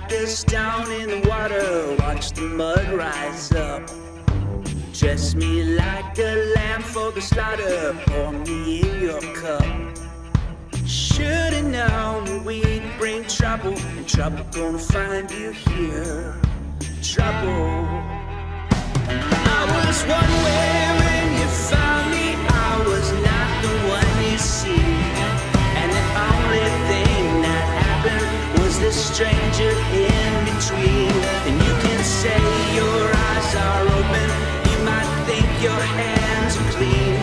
like a stone in the water, watch the mud rise up. Dress me like a lamb for the slaughter, pour me in your cup. Should've known we'd bring trouble, and trouble gonna find you here. Trouble. I was one way when you found me, I was not the one you see. And the only thing that happened was this stranger in between. And you can say your eyes are open, you might think your hands are clean,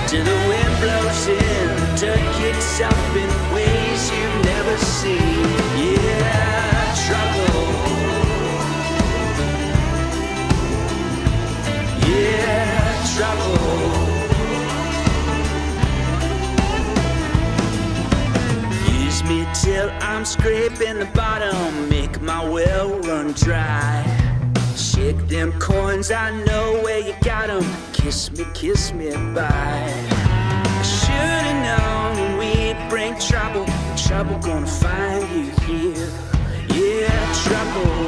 till the wind blows in, the dirt kicks up in ways you've never seen. Yeah, trouble. Yeah, trouble. Use me till I'm scraping the bottom, make my well run dry. Shake them coins, I know where you got them. Kiss me bye. I should've known we'd bring trouble, trouble gonna find you here. Yeah, trouble.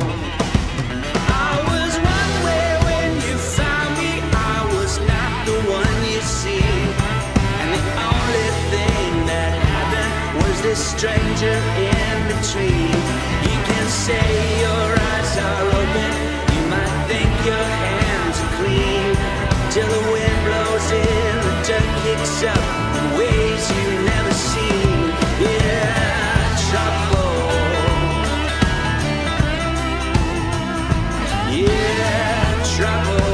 I was one way when you found me, I was not the one you see. And the only thing that happened was this stranger in between. You can say your eyes are open, you might think your hands are clean, till the wind blows in, the dirt kicks up in ways you've never seen. Yeah, trouble. Yeah, trouble.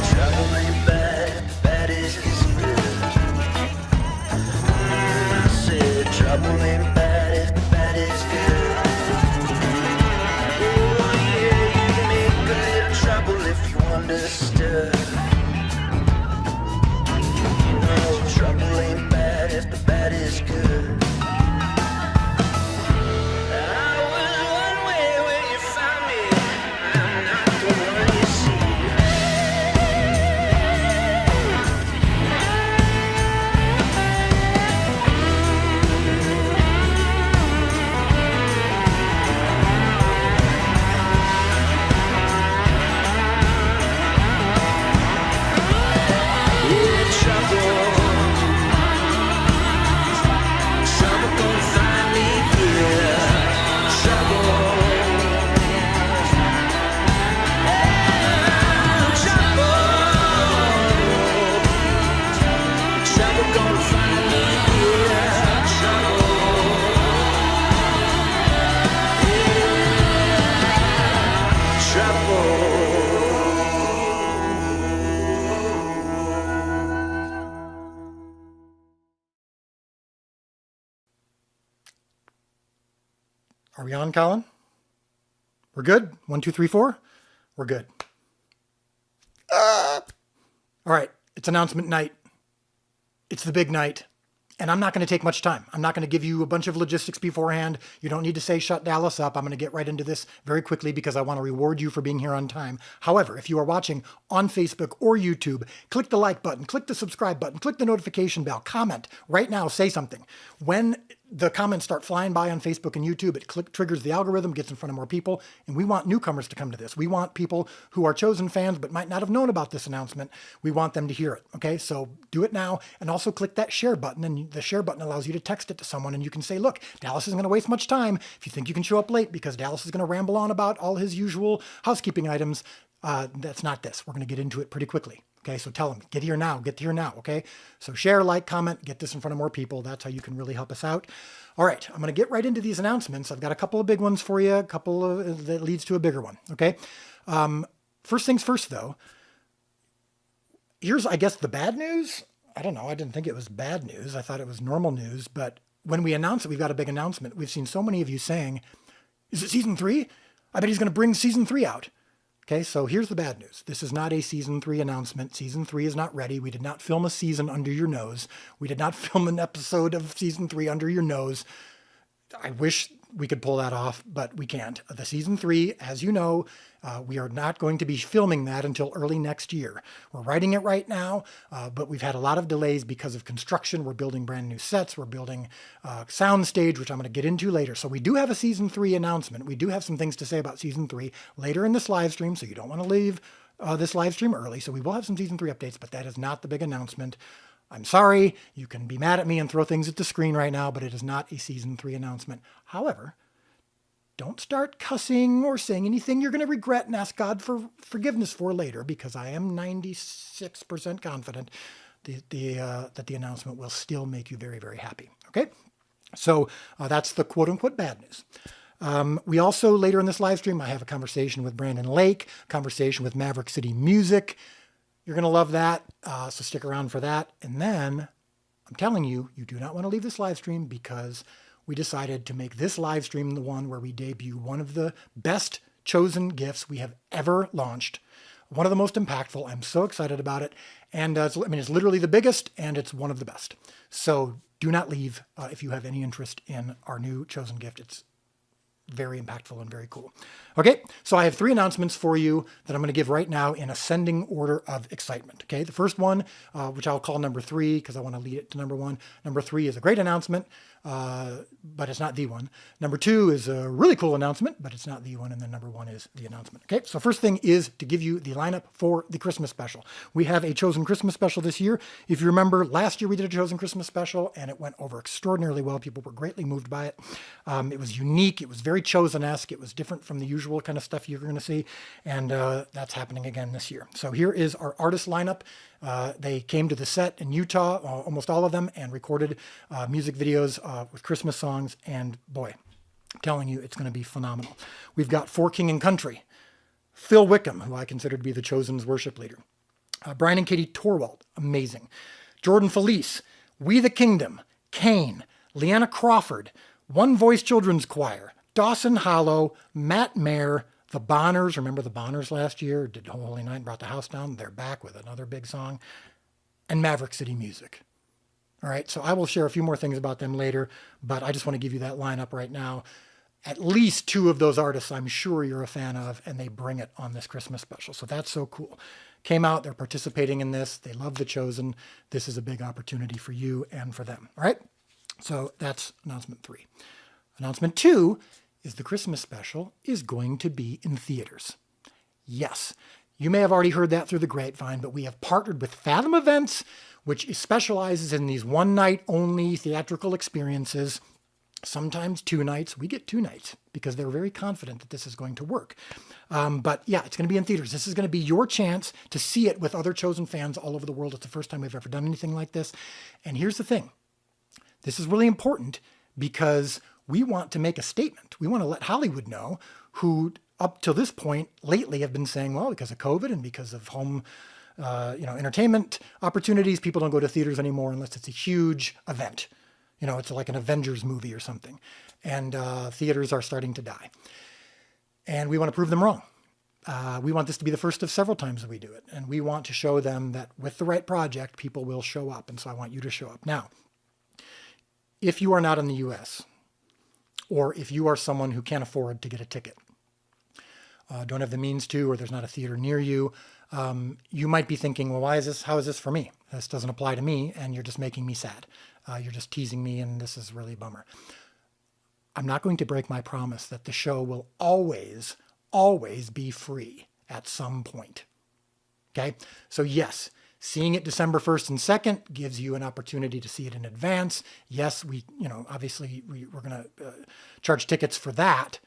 Trouble ain't bad, bad is good. I said trouble ain't bad if the bad is good. Oh yeah, you can make a little trouble if you understood. You know trouble ain't bad if the bad is good. I was one way when you found me, I'm not the one you see. Yeah, trouble. Trouble gonna find me here. Trouble. Trouble gonna find me here. Trouble. Are we on, Colin? We're good? 1, 2, 3, 4? We're good. All right, it's announcement night. It's the big night. And I'm not going to take much time. I'm not going to give you a bunch of logistics beforehand. You don't need to say shut Dallas up. I'm going to get right into this very quickly because I want to reward you for being here on time. However, if you are watching on Facebook or YouTube, click the like button, click the subscribe button, click the notification bell, comment right now, say something. When the comments start flying by on Facebook and YouTube, it triggers the algorithm, gets in front of more people, and we want newcomers to come to this. We want people who are chosen fans but might not have known about this announcement. We want them to hear it, okay? So do it now, and also click that share button, and the share button allows you to text it to someone, and you can say, look, Dallas isn't going to waste much time. If you think you can show up late because Dallas is going to ramble on about all his usual housekeeping items, that's not this. We're going to get into it pretty quickly. Okay, so tell them, get here now, okay? So share, like, comment, get this in front of more people. That's how you can really help us out. All right, I'm going to get right into these announcements. I've got a couple of big ones for you, a couple of that leads to a bigger one, okay? First things first, though. Here's, I guess, the bad news. I don't know, I didn't think it was bad news. I thought it was normal news, but when we announce it, we've got a big announcement. We've seen so many of you saying, is it season 3? I bet he's going to bring season 3 out. Okay, so here's the bad news. This is not a season 3 announcement. Season 3 is not ready. We did not film a season under your nose. We did not film an episode of season 3 under your nose. I wish we could pull that off, but we can't. The season 3, as you know, we are not going to be filming that until early next year. We're writing it right now, but we've had a lot of delays because of construction. We're building brand new sets. We're building sound stage, which I'm going to get into later. So we do have a season 3 announcement. We do have some things to say about season 3 later in this live stream, so you don't want to leave this live stream early. So we will have some season 3 updates, but that is not the big announcement. I'm sorry, you can be mad at me and throw things at the screen right now, but it is not a season 3 announcement. However, don't start cussing or saying anything you're going to regret and ask God for forgiveness for later, because I am 96% confident that the announcement will still make you very, very happy. Okay? So that's the quote-unquote bad news. We also, later in this live stream, I have a conversation with Brandon Lake, conversation with Maverick City Music. You're going to love that, so stick around for that. And then, I'm telling you, you do not want to leave this live stream, because we decided to make this live stream the one where we debut one of the best chosen gifts we have ever launched. One of the most impactful. I'm so excited about it. And it's literally the biggest, and it's one of the best. So do not leave if you have any interest in our new chosen gift. It's very impactful and very cool. Okay, so I have 3 announcements for you that I'm going to give right now in ascending order of excitement. Okay, the first one, which I'll call number 3 because I want to lead it to number 1. Number 3 is a great announcement, but it's not the one. Number 2 is a really cool announcement, but it's not the one. And then number 1 is the announcement. Okay, so first thing is to give you the lineup for the Christmas special. We have a chosen Christmas special this year. If you remember, last year we did a chosen Christmas special, and it went over extraordinarily well. People were greatly moved by it. It was unique. It was very chosen-esque. It was different from the usual kind of stuff you're going to see. And that's happening again this year. So here is our artist lineup. They came to the set in Utah, almost all of them, and recorded music videos with Christmas songs. And boy, I'm telling you, it's going to be phenomenal. We've got For King and Country, Phil Wickham, who I consider to be the Chosen's worship leader. Brian and Katie Torwald, amazing. Jordan Felice, We the Kingdom, Kane, Leanna Crawford, One Voice Children's Choir, Dawson Hollow, Matt Mayer, the Bonners. Remember the Bonners last year? Did Holy Night and Brought the House Down? They're back with another big song. And Maverick City Music. All right, so I will share a few more things about them later, but I just want to give you that lineup right now. At least 2 of those artists I'm sure you're a fan of, and they bring it on this Christmas special. So that's so cool. Came out, they're participating in this. They love The Chosen. This is a big opportunity for you and for them. All right, so that's announcement 3. Announcement 2 is the Christmas special is going to be in theaters. Yes, you may have already heard that through the grapevine, but we have partnered with Fathom Events, which specializes in these one-night only theatrical experiences, sometimes 2 nights. We get 2 nights because they're very confident that this is going to work. But yeah, it's going to be in theaters. This is going to be your chance to see it with other Chosen fans all over the world. It's the first time we've ever done anything like this. And here's the thing. This is really important because we want to make a statement. We want to let Hollywood know, who up till this point lately have been saying, well, because of COVID and because of home entertainment opportunities, people don't go to theaters anymore unless it's a huge event. It's like an Avengers movie or something. And theaters are starting to die. And we want to prove them wrong. We want this to be the first of several times that we do it. And we want to show them that with the right project, people will show up. And so I want you to show up. Now, if you are not in the U.S., or if you are someone who can't afford to get a ticket, don't have the means to, or there's not a theater near you, you might be thinking, well, how is this for me? This doesn't apply to me, and you're just making me sad. You're just teasing me, and this is really a bummer. I'm not going to break my promise that the show will always, always be free at some point. Okay? So yes, seeing it December 1st and 2nd gives you an opportunity to see it in advance. Yes, obviously we're going to charge tickets for that,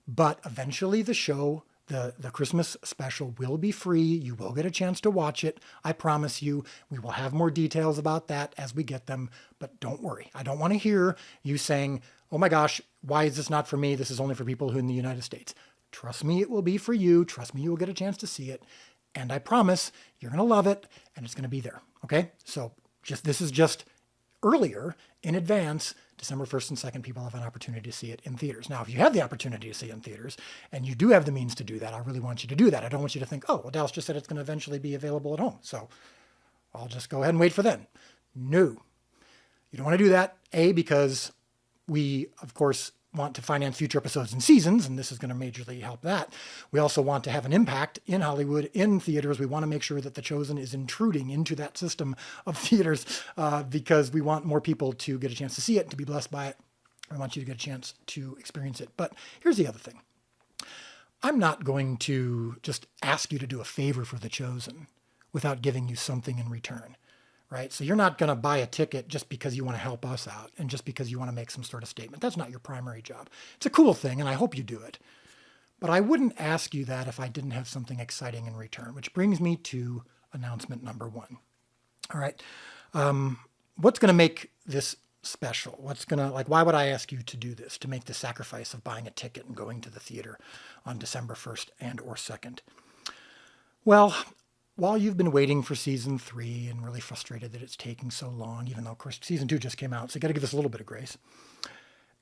but eventually the show, the Christmas special, will be free. You will get a chance to watch it. I promise you. We will have more details about that as we get them, but don't worry. I don't want to hear you saying, oh my gosh, why is this not for me? This is only for people who are in the United States. Trust me, it will be for you. Trust me, you will get a chance to see it. And I promise you're going to love it, and it's going to be there. Okay? So this is just earlier in advance. December 1st and 2nd, people have an opportunity to see it in theaters. Now, if you have the opportunity to see it in theaters, and you do have the means to do that, I really want you to do that. I don't want you to think, oh, well, Dallas just said it's going to eventually be available at home, so I'll just go ahead and wait for then. No. You don't want to do that, A, because we, of course, want to finance future episodes and seasons, and this is going to majorly help that. We also want to have an impact in Hollywood, in theaters. We want to make sure that The Chosen is intruding into that system of theaters because we want more people to get a chance to see it, to be blessed by it. I want you to get a chance to experience it. But here's the other thing. I'm not going to just ask you to do a favor for The Chosen without giving you something in return. Right? So you're not going to buy a ticket just because you want to help us out and just because you want to make some sort of statement. That's not your primary job. It's a cool thing, and I hope you do it. But I wouldn't ask you that if I didn't have something exciting in return, which brings me to announcement number 1. All right. What's going to make this special? Why would I ask you to do this, to make the sacrifice of buying a ticket and going to the theater on December 1st and or 2nd? Well, while you've been waiting for season 3 and really frustrated that it's taking so long, even though, of course, season 2 just came out, so you got to give us a little bit of grace.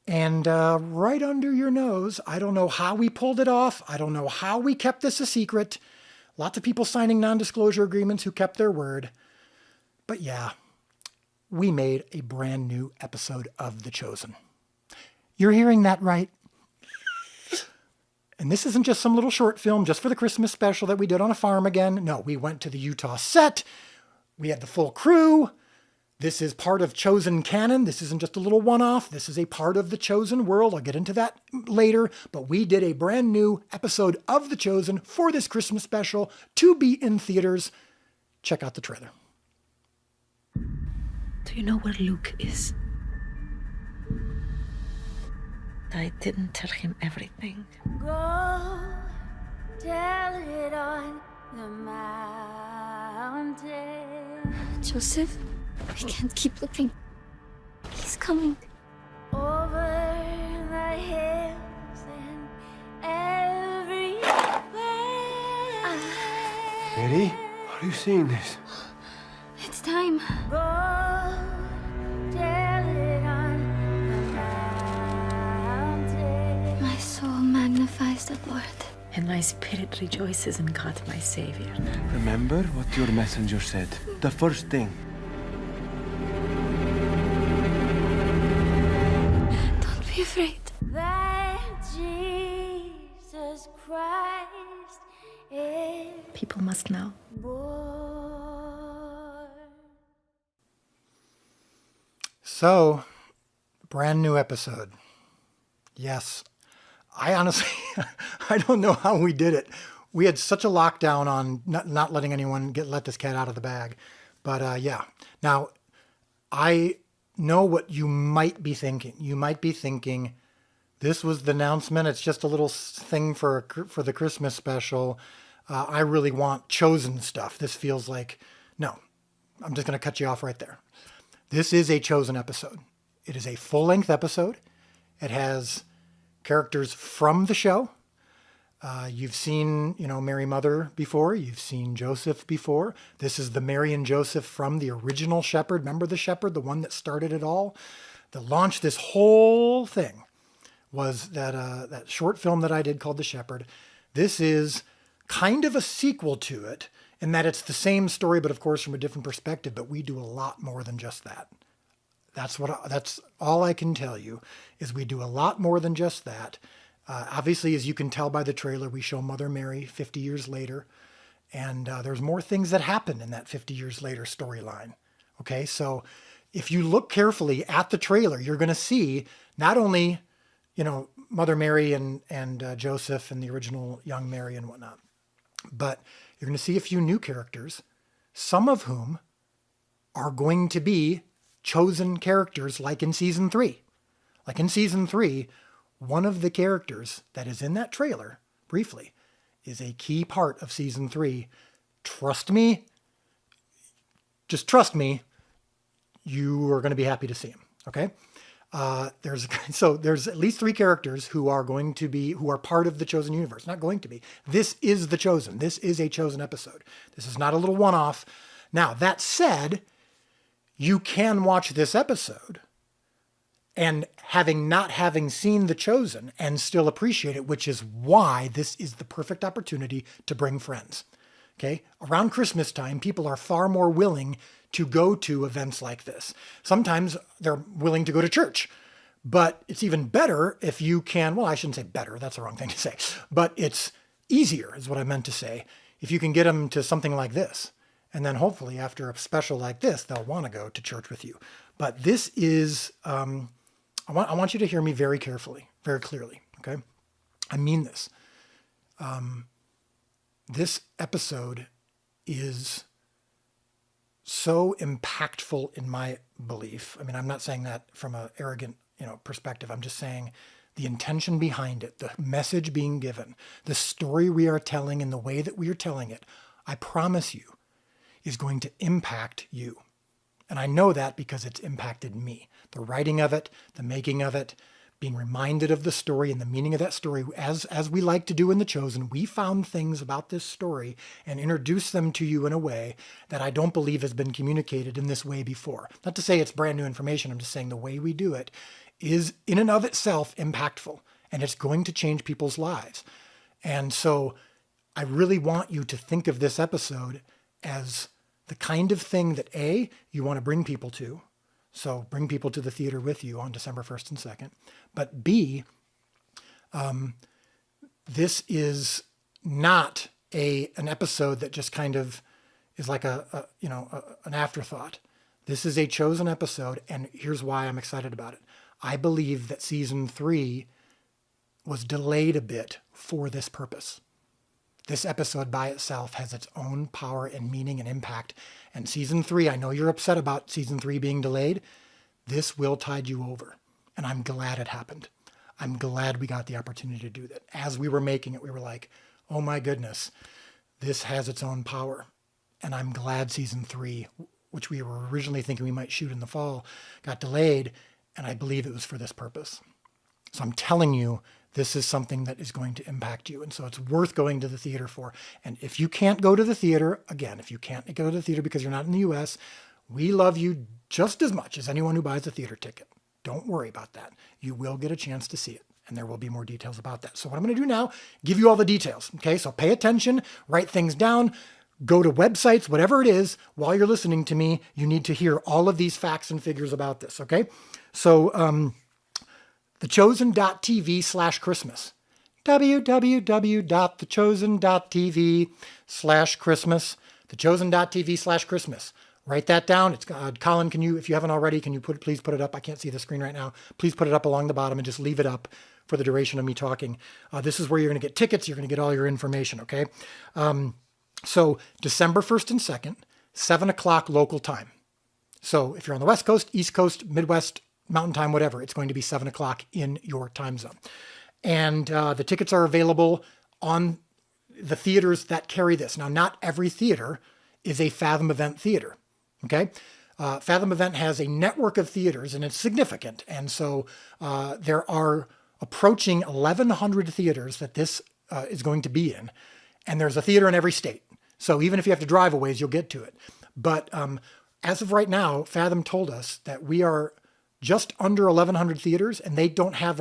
And right under your nose, I don't know how we pulled it off. I don't know how we kept this a secret. Lots of people signing non-disclosure agreements who kept their word. But yeah, we made a brand new episode of The Chosen. You're hearing that right. And this isn't just some little short film just for the Christmas special that we did on a farm again. No, we went to the Utah set. We had the full crew. This is part of Chosen canon. This isn't just a little one-off. This is a part of the Chosen world. I'll get into that later. But we did a brand new episode of The Chosen for this Christmas special to be in theaters. Check out the trailer. Do you know where Luke is? I didn't tell him everything. Go tell it on the mountain. Joseph, we can't keep looking. He's coming. Over the hills and everywhere. Mary, are you seeing this? It's time. Go tell it on the mountain. My soul magnifies the Lord. And my spirit rejoices in God, my Savior. Remember what your messenger said. The first thing. Don't be afraid. That Jesus Christ is People must know. born. So, brand new episode. Yes. I honestly, I don't know how we did it. We had such a lockdown on not letting anyone let this cat out of the bag. But yeah. Now, I know what you might be thinking. You might be thinking, this was the announcement. It's just a little thing for the Christmas special. I really want Chosen stuff. This feels like, no, I'm just going to cut you off right there. This is a Chosen episode. It is a full-length episode. It has characters from the show. You've seen, Mary Mother before. You've seen Joseph before. This is the Mary and Joseph from the original Shepherd. Remember the Shepherd, the one that started it all? That launched this whole thing was that short film that I did called The Shepherd. This is kind of a sequel to it in that it's the same story, but of course from a different perspective, but we do a lot more than just that. That's all I can tell you is we do a lot more than just that. Obviously, as you can tell by the trailer, we show Mother Mary 50 years later, and there's more things that happen in that 50 years later storyline. Okay, so if you look carefully at the trailer, you're going to see not only, Mother Mary and Joseph and the original young Mary and whatnot, but you're going to see a few new characters, some of whom are going to be Chosen characters like in season 3. Like in season 3, one of the characters that is in that trailer, briefly, is a key part of season 3. Trust me, just trust me, you are going to be happy to see him, okay? There's at least 3 characters who are part of the Chosen universe. Not going to be. This is the Chosen. This is a Chosen episode. This is not a little one-off. Now, that said, you can watch this episode and not having seen The Chosen and still appreciate it, which is why this is the perfect opportunity to bring friends. Okay? Around Christmas time, people are far more willing to go to events like this. Sometimes they're willing to go to church, But it's even better if you can, well, I shouldn't say better, that's the wrong thing to say, but it's easier is what I meant to say, if you can get them to something like this. And then hopefully after a special like this, they'll want to go to church with you. But this is, I want you to hear me very carefully, very clearly, okay? I mean this. This episode is so impactful in my belief. I mean, I'm not saying that from an arrogant, perspective. I'm just saying the intention behind it, the message being given, the story we are telling and the way that we are telling it, I promise you, is going to impact you. And I know that because it's impacted me. The writing of it, the making of it, being reminded of the story and the meaning of that story, as we like to do in The Chosen, we found things about this story and introduced them to you in a way that I don't believe has been communicated in this way before. Not to say it's brand new information, I'm just saying the way we do it is in and of itself impactful, and it's going to change people's lives. And so I really want you to think of this episode as the kind of thing that A, you want to bring people to. So bring people to the theater with you on December 1st and 2nd. But B, this is not an episode that just kind of is like an afterthought. This is a chosen episode, and here's why I'm excited about it. I believe that season 3 was delayed a bit for this purpose. This episode by itself has its own power and meaning and impact. And season 3, I know you're upset about season 3 being delayed. This will tide you over. And I'm glad it happened. I'm glad we got the opportunity to do that. As we were making it, we were like, oh my goodness, this has its own power. And I'm glad season 3, which we were originally thinking we might shoot in the fall, got delayed. And I believe it was for this purpose. So I'm telling you, this is something that is going to impact you. And so it's worth going to the theater for. And if you can't go to the theater, again, if you can't go to the theater because you're not in the US, we love you just as much as anyone who buys a theater ticket. Don't worry about that. You will get a chance to see it. And there will be more details about that. So what I'm going to do now, give you all the details. Okay, so pay attention, write things down, go to websites, whatever it is, while you're listening to me, you need to hear all of these facts and figures about this, okay? So thechosen.tv/Christmas. www.thechosen.tv/Christmas. thechosen.tv/Christmas. Write that down. It's Colin, can you, if you haven't already, can you please put it up? I can't see the screen right now. Please put it up along the bottom and just leave it up for the duration of me talking. This is where you're going to get tickets. You're going to get all your information, okay? So December 1st and 2nd, 7 o'clock local time. So if you're on the West Coast, East Coast, Midwest, Mountain Time, whatever, it's going to be 7 o'clock in your time zone. And the tickets are available on the theaters that carry this. Now, not every theater is a Fathom Event theater, okay? Fathom Event has a network of theaters, and it's significant. And so there are approaching 1,100 theaters that this is going to be in. And there's a theater in every state. So even if you have to drive a ways, you'll get to it. But as of right now, Fathom told us that we are just under 1,100 theaters, and they don't have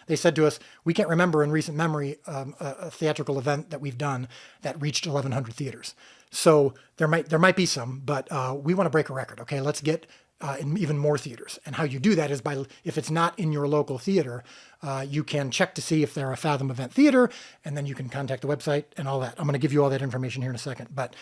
they said to us, we can't remember in recent memory a theatrical event that we've done that reached 1,100 theaters. So there might be some, but we want to break a record. Okay, let's get in even more theaters. And how you do that is by, if it's not in your local theater, you can check to see if they're a Fathom Event theater, and then you can contact the website and all that. I'm going to give you all that information here in a second. But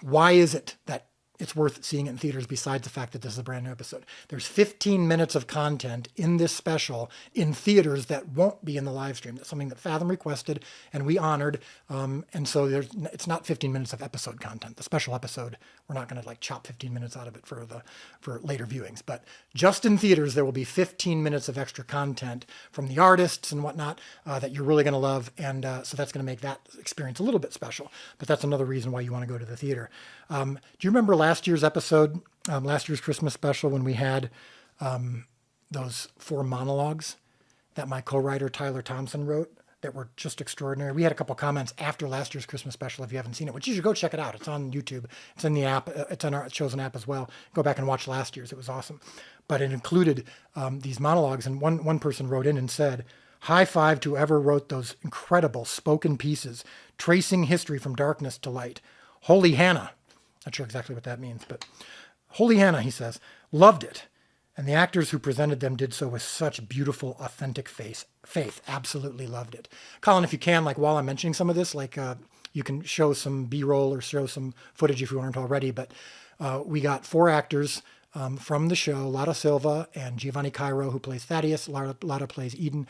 why is it that it's worth seeing it in theaters besides the fact that this is a brand new episode? There's 15 minutes of content in this special in theaters that won't be in the live stream. That's something that Fathom requested and we honored. And so it's not 15 minutes of episode content. The special episode, we're not going to like chop 15 minutes out of it for later viewings. But just in theaters, there will be 15 minutes of extra content from the artists and whatnot that you're really going to love. And so that's going to make that experience a little bit special. But that's another reason why you want to go to the theater. Do you remember last year's episode, last year's Christmas special, when we had those 4 monologues that my co-writer Tyler Thompson wrote that were just extraordinary? We had a couple comments after last year's Christmas special. If you haven't seen it, which you should go check it out. It's on YouTube. It's in the app. It's on our Chosen app as well. Go back and watch last year's. It was awesome. But it included these monologues. And one person wrote in and said, high five to whoever wrote those incredible spoken pieces, tracing history from darkness to light. Holy Hannah. Not sure exactly what that means, but Holy Hannah, he says, loved it. And the actors who presented them did so with such beautiful, authentic faith. Absolutely loved it. Colin, if you can, like while I'm mentioning some of this, like you can show some B-roll or show some footage if you aren't already. But we got 4 actors from the show: Lada Silva and Giovanni Cairo, who plays Thaddeus. Lada plays Eden.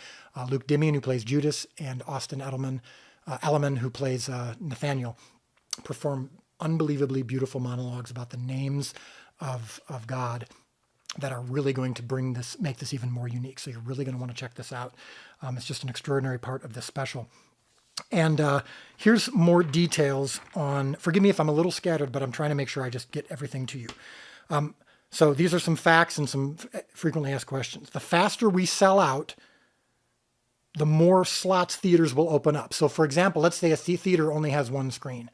Luke Dimian, who plays Judas, and Austin Elliman, who plays Nathaniel, perform unbelievably beautiful monologues about the names of God that are really going to make this even more unique. So you're really going to want to check this out. It's just an extraordinary part of this special. And here's more details on, forgive me if I'm a little scattered, but I'm trying to make sure I just get everything to you. So these are some facts and some frequently asked questions. The faster we sell out, the more slots theaters will open up. So for example, let's say a theater only has 1 screen,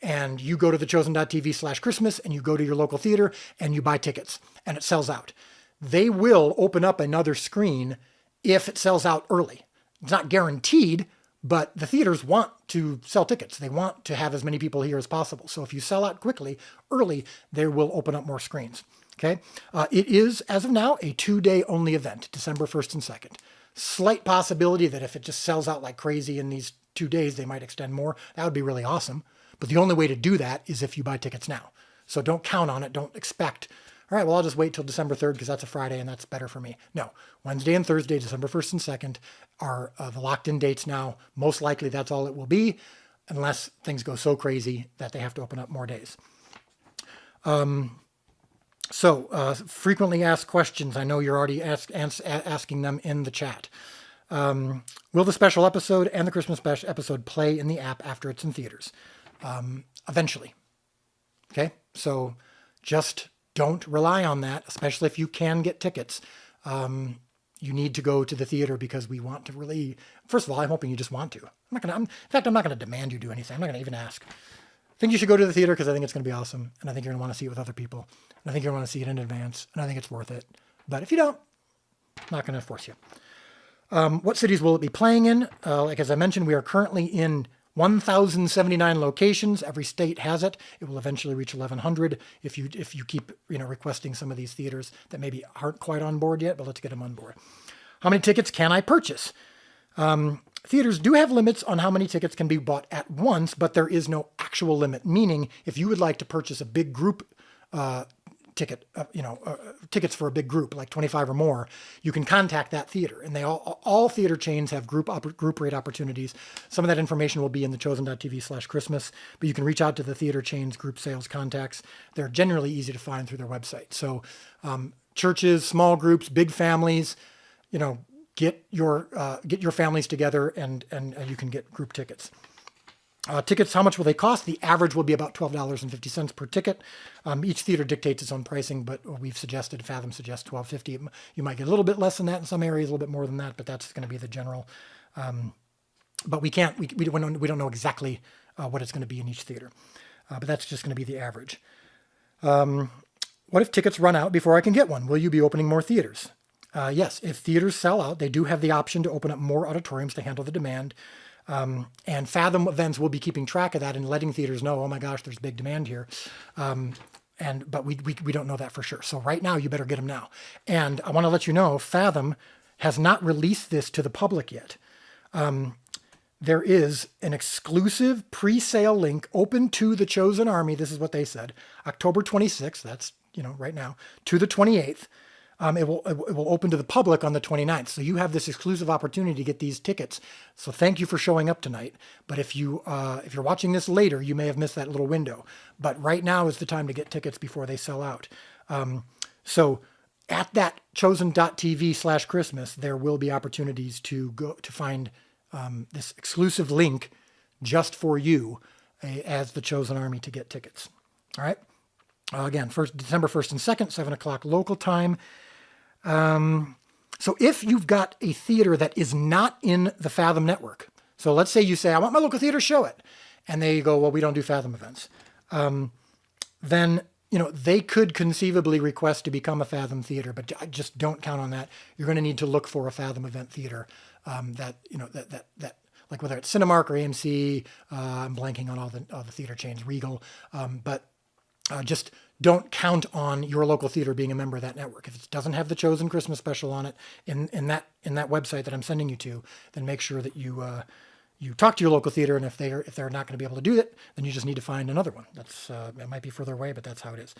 and you go to thechosen.tv/Christmas and you go to your local theater and you buy tickets and it sells out. They will open up another screen if it sells out early. It's not guaranteed, but the theaters want to sell tickets. They want to have as many people here as possible. So if you sell out quickly, early, they will open up more screens. Okay. It is, as of now, a 2-day only event, December 1st and 2nd. Slight possibility that if it just sells out like crazy in these 2 days, they might extend more. That would be really awesome. But the only way to do that is if you buy tickets now. So don't count on it. Don't expect, all right, well, I'll just wait till December 3rd because that's a Friday and that's better for me. No, Wednesday and Thursday, December 1st and 2nd are the locked-in dates now. Most likely that's all it will be, unless things go so crazy that they have to open up more days. Frequently asked questions. I know you're already asking them in the chat. Will the special episode and the Christmas special episode play in the app after it's in theaters? Eventually. Okay, so just don't rely on that, especially if you can get tickets. You need to go to the theater because we want to really, first of all, I'm hoping you just want to. I'm not going to demand you do anything. I'm not going to even ask. I think you should go to the theater because I think it's going to be awesome. And I think you're going to want to see it with other people. And I think you're going to want to see it in advance. And I think it's worth it. But if you don't, I'm not going to force you. What cities will it be playing in? As I mentioned, we are currently in 1,079 locations. Every state has it. It will eventually reach 1,100 if you keep requesting some of these theaters that maybe aren't quite on board yet, but let's get them on board. How many tickets can I purchase? Theaters do have limits on how many tickets can be bought at once, but there is no actual limit. Meaning, if you would like to purchase a big group tickets for a big group, like 25 or more, you can contact that theater. And all theater chains have group rate opportunities. Some of that information will be in thechosen.tv/Christmas, but you can reach out to the theater chains group sales contacts. They're generally easy to find through their website. So churches, small groups, big families, get your families together and you can get group tickets. Tickets, how much will they cost? The average will be about $12.50 per ticket. Each theater dictates its own pricing, but Fathom suggests $12.50. You might get a little bit less than that in some areas, a little bit more than that, but that's going to be the general. But we don't know exactly what it's going to be in each theater. But that's just going to be the average. What if tickets run out before I can get one? Will you be opening more theaters? Yes, if theaters sell out, they do have the option to open up more auditoriums to handle the demand. And Fathom Events will be keeping track of that and letting theaters know, oh my gosh, there's big demand here. But we don't know that for sure. So right now, you better get them now. And I want to let you know, Fathom has not released this to the public yet. There is an exclusive pre-sale link open to the Chosen Army. This is what they said. October 26th, that's right now, to the 28th. It will open to the public on the 29th. So you have this exclusive opportunity to get these tickets. So thank you for showing up tonight. But if you're watching this later, you may have missed that little window. But right now is the time to get tickets before they sell out. So at that chosen.tv/Christmas, there will be opportunities to go to find this exclusive link just for you as the Chosen Army to get tickets. All right. Again, December 1st and 2nd, 7 o'clock local time. So if you've got a theater that is not in the Fathom network, so let's say you say, I want my local theater to show it. And they go, well, we don't do Fathom events. Then, they could conceivably request to become a Fathom theater, but I just don't count on that. You're going to need to look for a Fathom event theater that like whether it's Cinemark or AMC, I'm blanking on all the theater chains, Regal, but Just don't count on your local theater being a member of that network. If it doesn't have the Chosen Christmas special on it in that website that I'm sending you to, then make sure that you talk to your local theater, and if they're not going to be able to do it, then you just need to find another one. That's it might be further away, but that's how it is.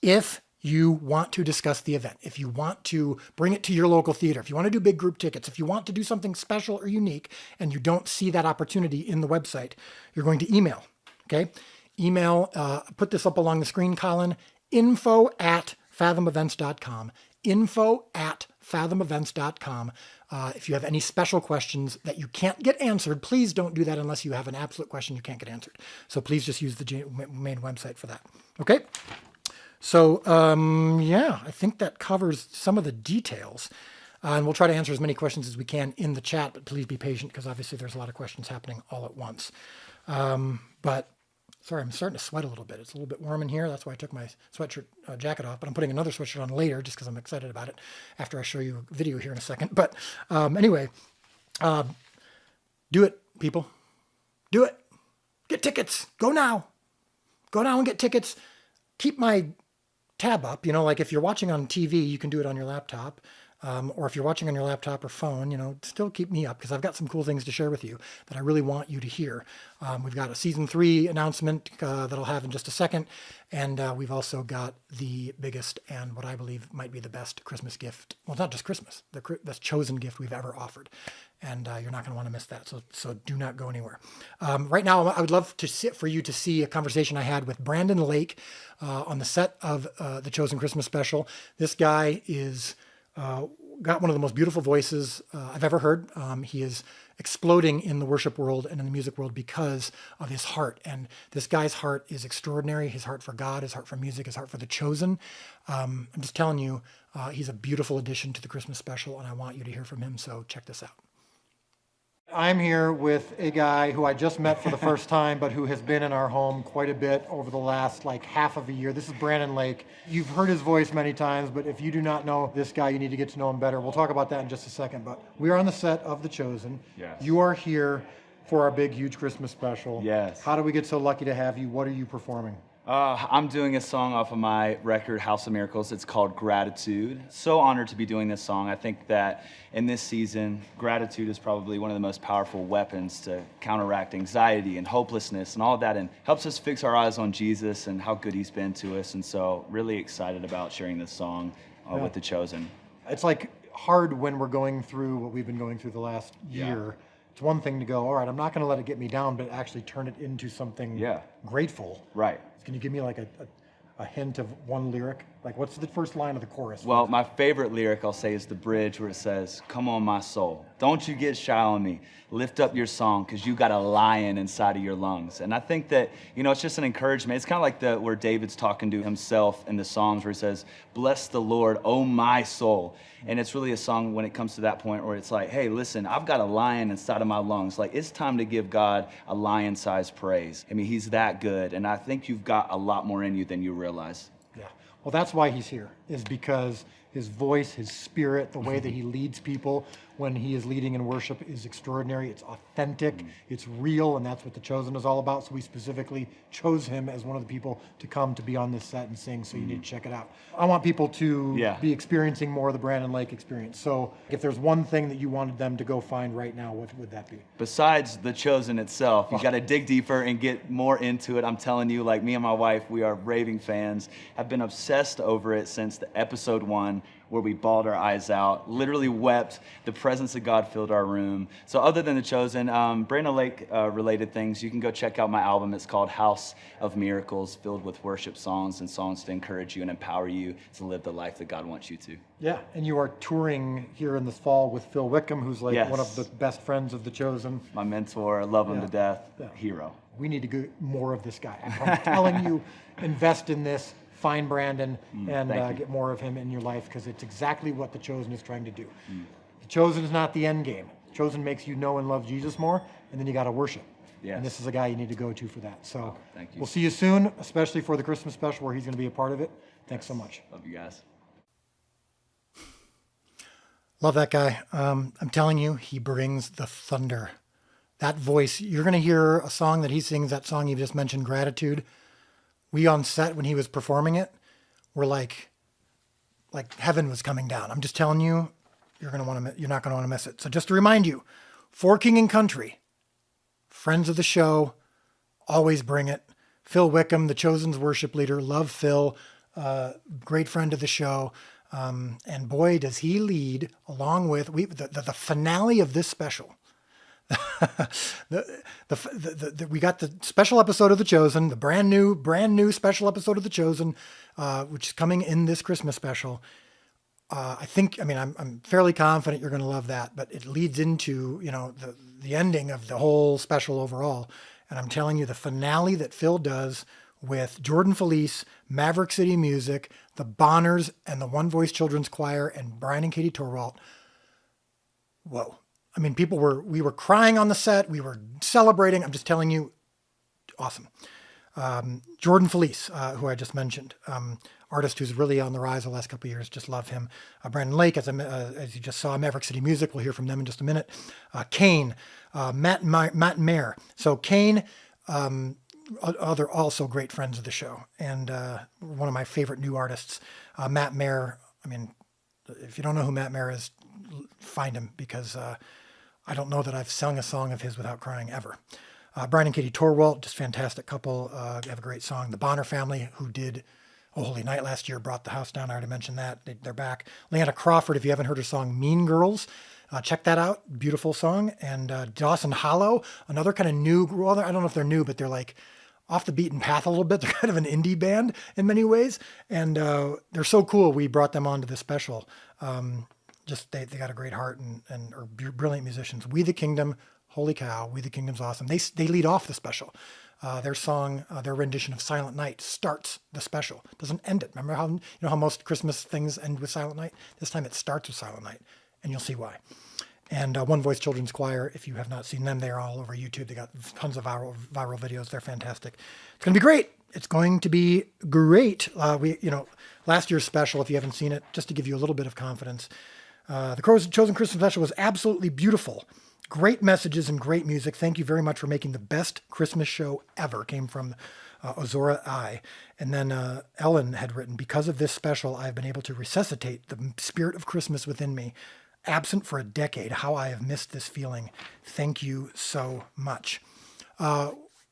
If you want to discuss the event, if you want to bring it to your local theater, if you want to do big group tickets, if you want to do something special or unique, and you don't see that opportunity in the website, you're going to email. Okay, email. Put this up along the screen, Colin. info@fathomevents.com. info@fathomevents.com. If you have any special questions that you can't get answered, please don't do that unless you have an absolute question you can't get answered. So please just use the main website for that. Okay. So, yeah, I think that covers some of the details. And we'll try to answer as many questions as we can in the chat, but please be patient because obviously there's a lot of questions happening all at once. But sorry, I'm starting to sweat a little bit. It's a little bit warm in here. That's why I took my sweatshirt jacket off, but I'm putting another sweatshirt on later just because I'm excited about it after I show you a video here in a second. But anyway, do it, people. Do it. Get tickets. Go now. Go now and get tickets. Keep my tab up, like if you're watching on TV, you can do it on your laptop, or if you're watching on your laptop or phone, still keep me up because I've got some cool things to share with you that I really want you to hear. We've got a season 3 announcement that I'll have in just a second, and we've also got the biggest and what I believe might be the best Christmas gift. Well, it's not just Christmas, the best Chosen gift we've ever offered, and you're not going to want to miss that. So do not go anywhere. Right now, I would love for you to see a conversation I had with Brandon Lake on the set of the Chosen Christmas special. This guy is got one of the most beautiful voices I've ever heard. He is exploding in the worship world and in the music world because of his heart. And this guy's heart is extraordinary. His heart for God, his heart for music, his heart for the Chosen. I'm just telling you, he's a beautiful addition to the Christmas special, and I want you to hear from him. So check this out. I'm here with a guy who I just met for the first time, but who has been in our home quite a bit over the last half of a year. This is Brandon Lake. You've heard his voice many times, but if you do not know this guy, you need to get to know him better. We'll talk about that in just a second, but we are on the set of The Chosen. Yes. You are here for our big, huge Christmas special. Yes. How do we get so lucky to have you? What are you performing? I'm doing a song off of my record, House of Miracles. It's called Gratitude. So honored to be doing this song. I think that in this season, gratitude is probably one of the most powerful weapons to counteract anxiety and hopelessness and all of that, and helps us fix our eyes on Jesus and how good he's been to us. And so really excited about sharing this song with The Chosen. It's hard when we're going through what we've been going through the last year. It's one thing to go, all right, I'm not going to let it get me down, but actually turn it into something grateful. Right. Can you give me a hint of one lyric? What's the first line of the chorus? Well, my favorite lyric I'll say is the bridge where it says, "Come on, my soul, don't you get shy on me. Lift up your song, because you got a lion inside of your lungs." And I think that, it's just an encouragement. It's kind of like where David's talking to himself in the Psalms where he says, "Bless the Lord, oh my soul." And it's really a song when it comes to that point where it's like, hey, listen, I've got a lion inside of my lungs. It's time to give God a lion-sized praise. I mean, he's that good. And I think you've got a lot more in you than you realize. Yeah. Well, that's why he's here, is because his voice, his spirit, the way that he leads people when he is leading in worship is extraordinary. It's authentic, it's real, and that's what The Chosen is all about. So we specifically chose him as one of the people to come to be on this set and sing, so you need to check it out. I want people to be experiencing more of the Brandon Lake experience. So if there's one thing that you wanted them to go find right now, what would that be? Besides The Chosen itself, you got to dig deeper and get more into it. I'm telling you, me and my wife, we are raving fans, have been obsessed over it since the episode 1, where we bawled our eyes out, literally wept. The presence of God filled our room. So other than The Chosen, Brandon Lake related things, you can go check out my album. It's called House of Miracles, filled with worship songs and songs to encourage you and empower you to live the life that God wants you to. Yeah, and you are touring here in this fall with Phil Wickham, who's one of the best friends of The Chosen. My mentor, love him to death, hero. We need to get more of this guy. I'm telling you, invest in this. Find Brandon and get more of him in your life, because it's exactly what The Chosen is trying to do. The Chosen is not the end game. The Chosen makes you know and love Jesus more, and then you got to worship. Yes. And this is a guy you need to go to for that. So thank you. We'll see you soon, especially for the Christmas special where he's going to be a part of it. Thanks so much. Love you guys. Love that guy. I'm telling you, he brings the thunder. That voice, you're going to hear a song that he sings, that song you just mentioned, Gratitude. we on set when he was performing it were like heaven was coming down. I'm just telling you, you're not going to want to miss it. So just to remind you, For King and Country, friends of the show, always bring it. Phil Wickham, the Chosen's worship leader, love Phil, great friend of the show. And boy, does he lead along with the finale of this special. We got the special episode of The Chosen, the brand new special episode of The Chosen, which is coming in this Christmas special. I'm fairly confident you're going to love that, but it leads into, the ending of the whole special overall. And I'm telling you, the finale that Phil does with Jordan Felice, Maverick City Music, the Bonners, and the One Voice Children's Choir, and Brian and Katie Torwalt. Whoa. I mean, we were crying on the set. We were celebrating. I'm just telling you, awesome. Jordan Felice, who I just mentioned, artist who's really on the rise the last couple of years, just love him. Brandon Lake, as you just saw, Maverick City Music, we'll hear from them in just a minute. Kane, Matt Mayer. So Kane, other also great friends of the show, and one of my favorite new artists, Matt Mayer. I mean, if you don't know who Matt Mayer is, find him, because I don't know that I've sung a song of his without crying ever. Brian and Katie Torwalt, just fantastic couple, have a great song. The Bonner family, who did Oh Holy Night last year, brought the house down. I already mentioned that. They're back. Leanna Crawford, if you haven't heard her song Mean Girls, check that out. Beautiful song. And Dawson Hollow, another kind of new, well, I don't know if they're new, but they're like off the beaten path a little bit. They're kind of an indie band in many ways. And they're so cool. We brought them onto this special. They got a great heart and are brilliant musicians. We the Kingdom, holy cow, We the Kingdom's awesome. They lead off the special. Their song, their rendition of Silent Night starts the special, doesn't end it. Remember how most Christmas things end with Silent Night? This time it starts with Silent Night, and you'll see why. And One Voice Children's Choir, if you have not seen them, they're all over YouTube. They got tons of viral videos. They're fantastic. It's going to be great. It's going to be great. Last year's special, if you haven't seen it, just to give you a little bit of confidence, the Chosen Christmas special was absolutely beautiful. Great messages and great music. Thank you very much for making the best Christmas show ever. Came from Ozora I. And then Ellen had written, because of this special, I've been able to resuscitate the spirit of Christmas within me. Absent for a decade, how I have missed this feeling. Thank you so much.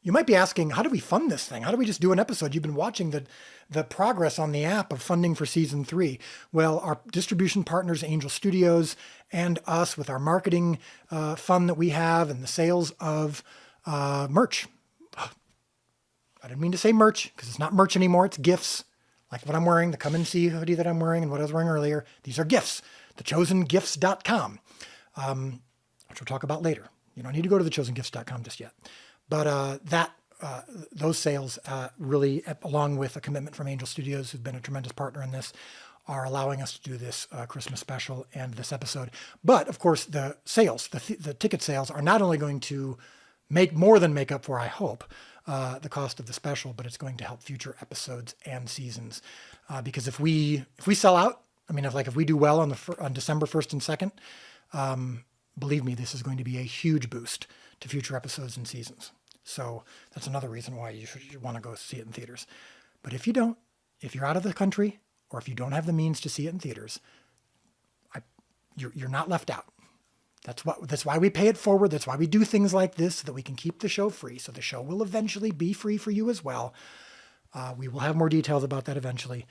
You might be asking, how do we fund this thing? How do we just do an episode? You've been watching the progress on the app of funding for season 3. Well, our distribution partners, Angel Studios, and us with our marketing fund that we have and the sales of merch. I didn't mean to say merch, because it's not merch anymore. It's gifts, like what I'm wearing, the Come and See hoodie that I'm wearing and what I was wearing earlier. These are gifts. thechosengifts.com, which we'll talk about later. You don't need to go to thechosengifts.com just yet. But those sales really, along with a commitment from Angel Studios, who've been a tremendous partner in this, are allowing us to do this Christmas special and this episode. But of course, the sales, the ticket sales, are not only going to make up for, I hope, the cost of the special, but it's going to help future episodes and seasons. Because if we sell out, if we do well on December 1st and 2nd, believe me, this is going to be a huge boost to future episodes and seasons. So that's another reason why you should want to go see it in theaters. But if you don't, if you're out of the country, or if you don't have the means to see it in theaters, you're not left out. That's why we pay it forward. That's why we do things like this, so that we can keep the show free. So the show will eventually be free for you as well. We will have more details about that eventually.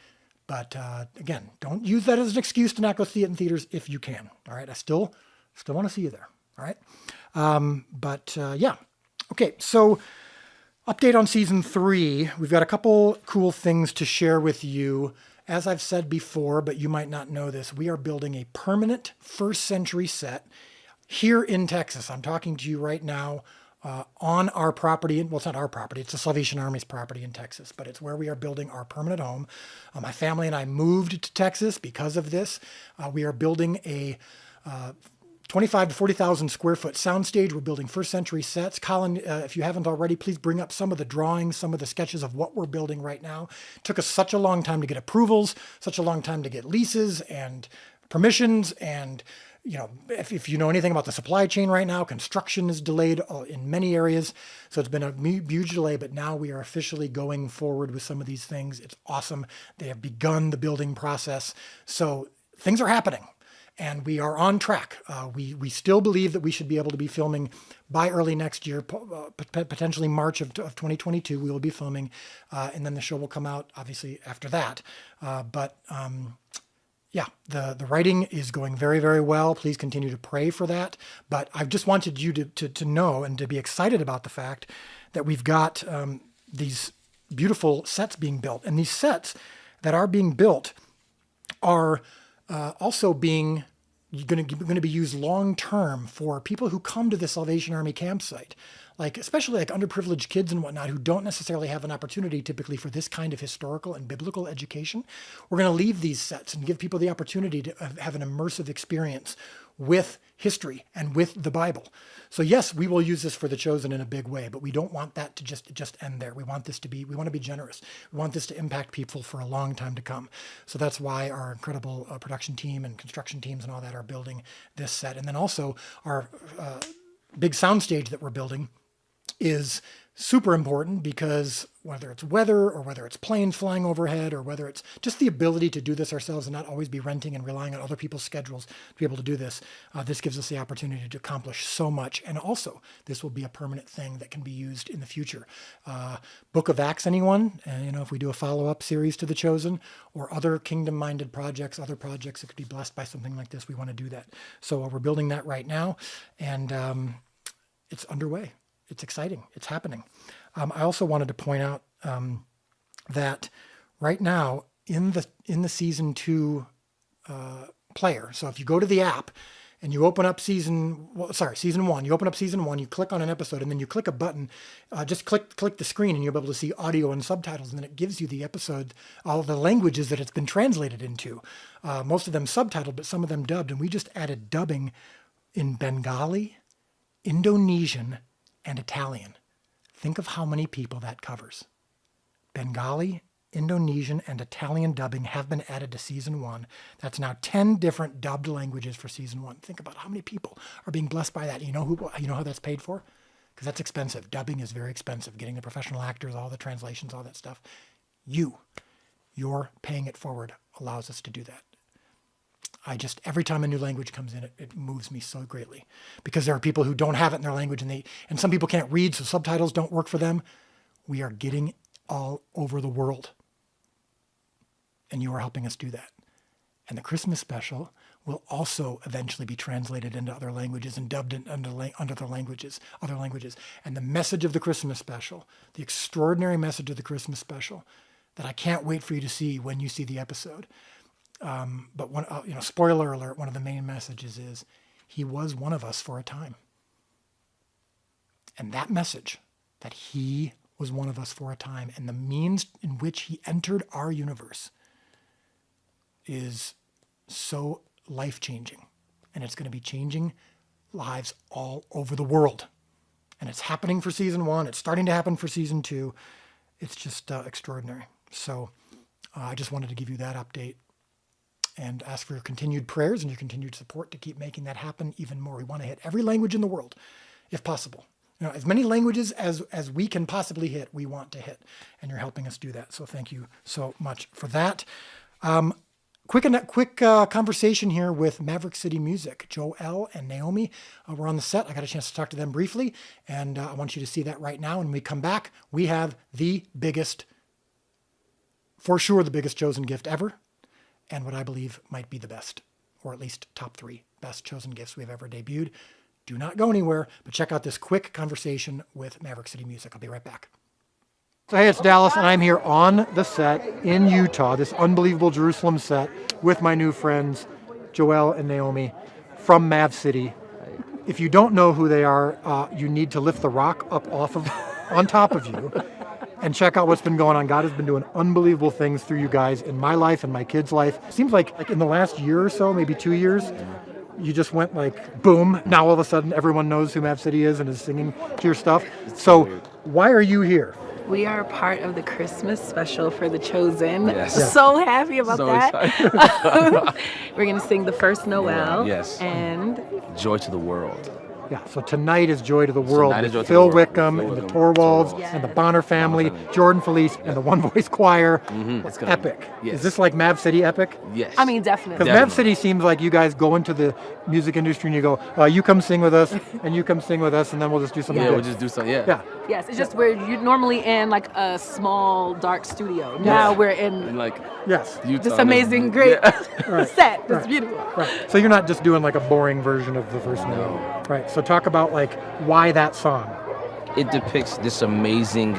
But again, don't use that as an excuse to not go see it in theaters if you can. All right. I still want to see you there. All right. Yeah. Okay. So update on season 3. We've got a couple cool things to share with you. As I've said before, but you might not know this, we are building a permanent first century set here in Texas. I'm talking to you right now on our property. Well, it's not our property. It's the Salvation Army's property in Texas, but it's where we are building our permanent home. My family and I moved to Texas because of this. We are building a 25 to 40,000 square foot soundstage. We're building first century sets. Colin, if you haven't already, please bring up some of the drawings, some of the sketches of what we're building right now. It took us such a long time to get approvals, such a long time to get leases and permissions and if you know anything about the supply chain right now, construction is delayed in many areas. So it's been a huge delay, but now we are officially going forward with some of these things. It's awesome. They have begun the building process. So things are happening. And we are on track. We still believe that we should be able to be filming by early next year, potentially March of 2022. We will be filming, and then the show will come out obviously after that. Yeah, the writing is going very, very well. Please continue to pray for that. But I just wanted you to know and to be excited about the fact that we've got these beautiful sets being built, and these sets that are being built are also being going to be used long term for people who come to the Salvation Army campsite, especially underprivileged kids and whatnot who don't necessarily have an opportunity typically for this kind of historical and biblical education. We're going to leave these sets and give people the opportunity to have an immersive experience with history and with the Bible. So yes, we will use this for The Chosen in a big way, but we don't want that to just end there. We want to be generous. We want this to impact people for a long time to come. So that's why our incredible production team and construction teams and all that are building this set. And then also our big soundstage that we're building is super important, because whether it's weather or whether it's planes flying overhead or whether it's just the ability to do this ourselves and not always be renting and relying on other people's schedules to be able to do this, this gives us the opportunity to accomplish so much. And also, this will be a permanent thing that can be used in the future. Book of Acts, anyone? If we do a follow-up series to The Chosen or other kingdom-minded projects, other projects that could be blessed by something like this, we want to do that. So we're building that right now, and it's underway. It's exciting. It's happening. I also wanted to point out that right now in the season 2 player. So if you go to the app and you open up season 1, you open up season 1, you click on an episode, and then you click a button. Just click the screen, and you'll be able to see audio and subtitles, and then it gives you the episode, all the languages that it's been translated into. Most of them subtitled, but some of them dubbed. And we just added dubbing in Bengali, Indonesian, and Italian. Think of how many people that covers. Bengali, Indonesian, and Italian dubbing have been added to season 1. That's now 10 different dubbed languages for season 1. Think about how many people are being blessed by that. You know how that's paid for? Because that's expensive. Dubbing is very expensive. Getting the professional actors, all the translations, all that stuff. You're paying it forward allows us to do that. Every time a new language comes in, it moves me so greatly, because there are people who don't have it in their language, and some people can't read, so subtitles don't work for them. We are getting all over the world, and you are helping us do that. And the Christmas special will also eventually be translated into other languages and dubbed under other languages. And the message of the Christmas special, the extraordinary message of the Christmas special, that I can't wait for you to see when you see the episode. But spoiler alert, one of the main messages is he was one of us for a time. And that message, that he was one of us for a time, and the means in which he entered our universe, is so life-changing. And it's going to be changing lives all over the world. And it's happening for season 1. It's starting to happen for season 2. It's just extraordinary. So I just wanted to give you that update and ask for your continued prayers and your continued support to keep making that happen even more. We want to hit every language in the world, if possible. As many languages as we can possibly hit, we want to hit. And you're helping us do that. So thank you so much for that. Quick conversation here with Maverick City Music. Joel and Naomi were on the set. I got a chance to talk to them briefly, and I want you to see that right now. When we come back, we have for sure the biggest Chosen gift ever, and what I believe might be the best, or at least top 3 best Chosen gifts we've ever debuted. Do not go anywhere, but check out this quick conversation with Maverick City Music. I'll be right back. So hey, it's Dallas, and I'm here on the set in Utah, this unbelievable Jerusalem set, with my new friends, Joel and Naomi, from Mav City. If you don't know who they are, you need to lift the rock up on top of you, and check out what's been going on. God has been doing unbelievable things through you guys in my life and my kids' life. It seems like in the last year or so, maybe 2 years, you just went boom. Now all of a sudden everyone knows who Mav City is and is singing to your stuff. So why are you here? We are part of the Christmas special for The Chosen. Yes. Yeah. So happy about So that. excited. We're going to sing the first Noel. Yes. And Joy to the world. Yeah, so tonight is Joy to the World Tonight is with Joy to Phil the World. Wickham Phil and the Wickham, Torwalds Torwalds. and the Bonner family, family. Jordan Felice and the One Voice Choir. It's gonna Epic. Yes. Is this like Mav City epic? Yes. I mean, definitely. Because Mav City seems like you guys go into the music industry and you go, you come sing with us, and you come sing with us, and then we'll just do something Yeah, good. we'll just do something. Yeah. Yeah. Yes, it's just where you're normally in like a small, dark studio. Now we're in And like Yes. Utah. this amazing, great set. It's beautiful. Right. So you're not just doing like a boring version of the first Noel. Right. So talk about like why that song. It depicts this amazing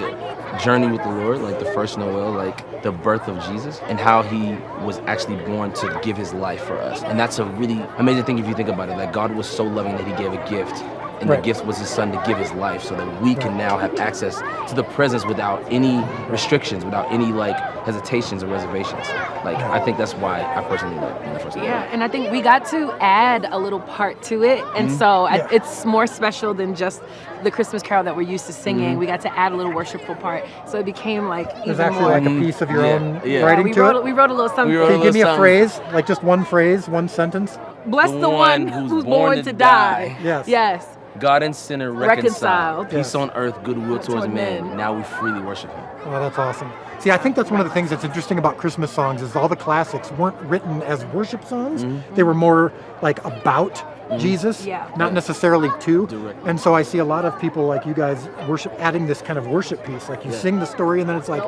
journey with the Lord, like the first Noel, like the birth of Jesus, and how he was actually born to give his life for us. And that's a really amazing thing if you think about it, that God was so loving that he gave a gift. And Right. the gift was his son to give his life so that we can now have access to the presence without any restrictions, without any like hesitations or reservations. Like, I think that's why I personally like the first Noel. Yeah, and I think we got to add a little part to it, and so it's more special than just the Christmas carol that we're used to singing. We got to add a little worshipful part, so it became like There's even actually more. like a piece of your own Yeah. writing we to wrote it. we wrote a little something. We wrote Can you give me a Some- phrase, like just one phrase, one sentence? Bless the one who's born to die. Yes. Yes. God and sinner reconciled. Reconciled. Peace on earth, goodwill towards Toward men. men. Now we freely worship him. Oh, that's awesome. See, I think that's one of the things that's interesting about Christmas songs is all the classics weren't written as worship songs. They were more like about Jesus, Yeah. not necessarily to. Direct. And so I see a lot of people like you guys worship, adding this kind of worship piece. Like you sing the story and then it's like,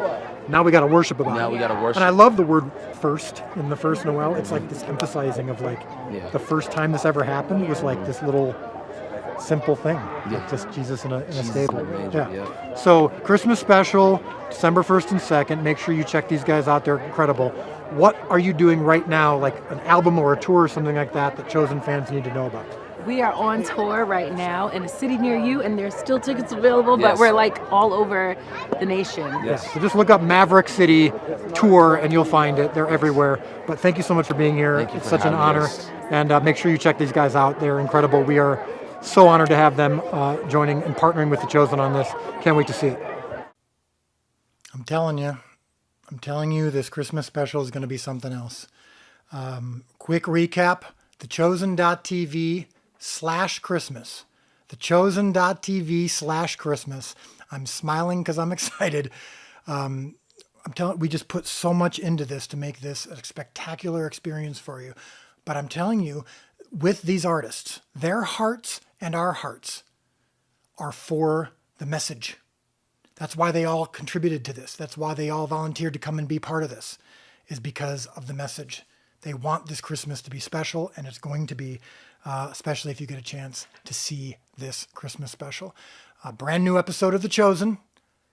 now we got to worship about Now it. we gotta worship. And I love the word first in the first Noel. It's like this emphasizing of like Yeah. the first time this ever happened was like this little simple thing. Yeah. Like just Jesus in a Jesus stable. in a manger, yeah. So Christmas special, December 1st and 2nd. Make sure you check these guys out. They're incredible. What are you doing right now, like an album or a tour or something like that Chosen fans need to know about? We are on tour right now in a city near you, and there's still tickets available, Yes. but we're like all over the nation. Yes. So just look up Maverick City Tour and you'll find it. They're everywhere. But thank you so much for being here. Thank you It's for such an having honor. us. And make sure you check these guys out. They're incredible. We are so honored to have them joining and partnering with The Chosen on this. Can't wait to see it. I'm telling you, this Christmas special is going to be something else. Quick recap, thechosen.tv/Christmas. thechosen.tv/Christmas. I'm smiling because I'm excited. We just put so much into this to make this a spectacular experience for you. But I'm telling you, with these artists, their hearts and our hearts are for the message. That's why they all contributed to this. That's why they all volunteered to come and be part of this, is because of the message. They want this Christmas to be special, and it's going to be, especially if you get a chance to see this Christmas special. A brand new episode of The Chosen.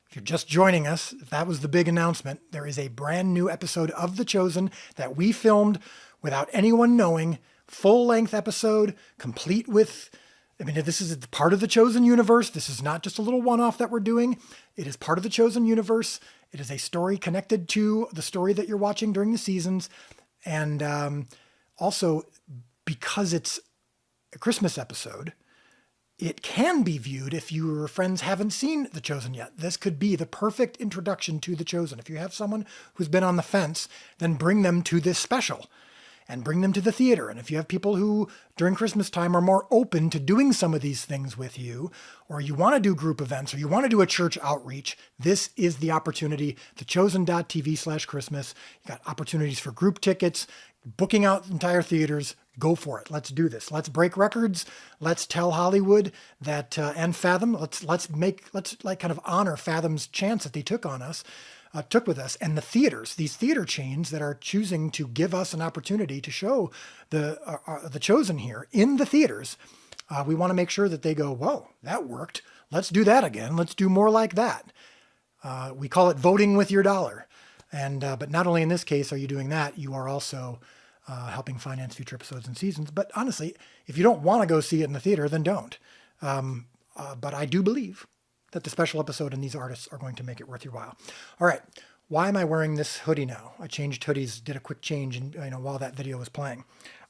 If you're just joining us, if that was the big announcement, there is a brand new episode of The Chosen that we filmed without anyone knowing. Full-length episode, complete with, this is part of the Chosen universe. This is not just a little one-off that we're doing. It is part of the Chosen universe. It is a story connected to the story that you're watching during the seasons. And also, because it's a Christmas episode, it can be viewed if your friends haven't seen The Chosen yet. This could be the perfect introduction to The Chosen. If you have someone who's been on the fence, then bring them to this special and bring them to the theater. And if you have people who during Christmas time are more open to doing some of these things with you, or you want to do group events, or you want to do a church outreach, this is the opportunity. thechosen.tv/Christmas. You got opportunities for group tickets, booking out entire theaters. Go for it. Let's do this. Let's break records. Let's tell Hollywood that, and Fathom, let's kind of honor Fathom's chance that they took on us. Took with us, and the theaters, these theater chains that are choosing to give us an opportunity to show the Chosen here in the theaters, we want to make sure that they go, whoa, that worked. Let's do that again. Let's do more like that. We call it voting with your dollar. And but not only in this case are you doing that, you are also helping finance future episodes and seasons. But honestly, if you don't want to go see it in the theater, then don't. But I do believe that the special episode and these artists are going to make it worth your while. All right. Why am I wearing this hoodie now? I changed hoodies, did a quick change while that video was playing.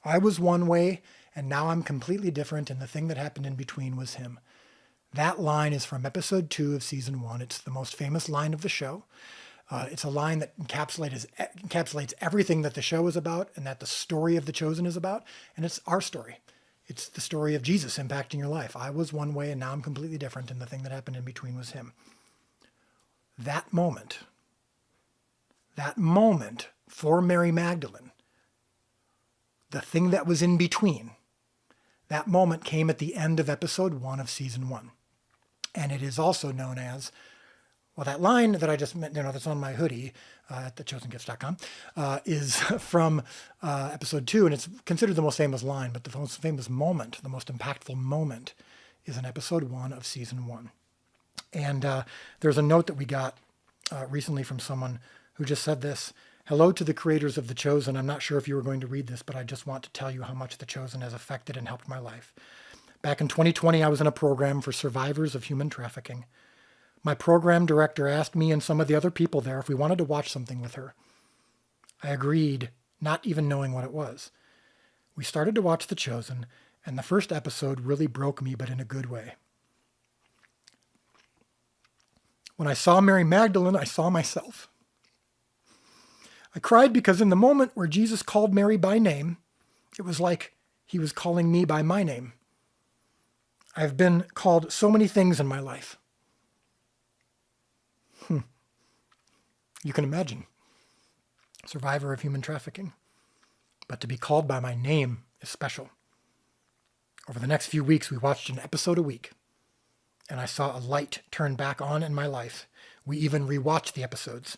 I was one way and now I'm completely different. And the thing that happened in between was him. That line is from episode 2 of season 1. It's the most famous line of the show. It's a line that encapsulates everything that the show is about and that the story of The Chosen is about. And it's our story. It's the story of Jesus impacting your life. I was one way and now I'm completely different, and the thing that happened in between was him. That moment for Mary Magdalene, the thing that was in between, that moment came at the end of episode 1 of season 1. And it is also known as, well, that line that I just meant, that's on my hoodie at thechosengifts.com, is from episode 2, and it's considered the most famous line, but the most famous moment, the most impactful moment, is in episode 1 of season 1. And there's a note that we got recently from someone who just said this: "Hello to the creators of The Chosen. I'm not sure if you were going to read this, but I just want to tell you how much The Chosen has affected and helped my life. Back in 2020, I was in a program for survivors of human trafficking. My program director asked me and some of the other people there if we wanted to watch something with her. I agreed, not even knowing what it was. We started to watch The Chosen, and the first episode really broke me, but in a good way. When I saw Mary Magdalene, I saw myself. I cried because in the moment where Jesus called Mary by name, it was like he was calling me by my name. I've been called so many things in my life." You can imagine. Survivor of human trafficking. But to be called by my name is special. Over the next few weeks, we watched an episode a week, and I saw a light turn back on in my life. We even rewatched the episodes.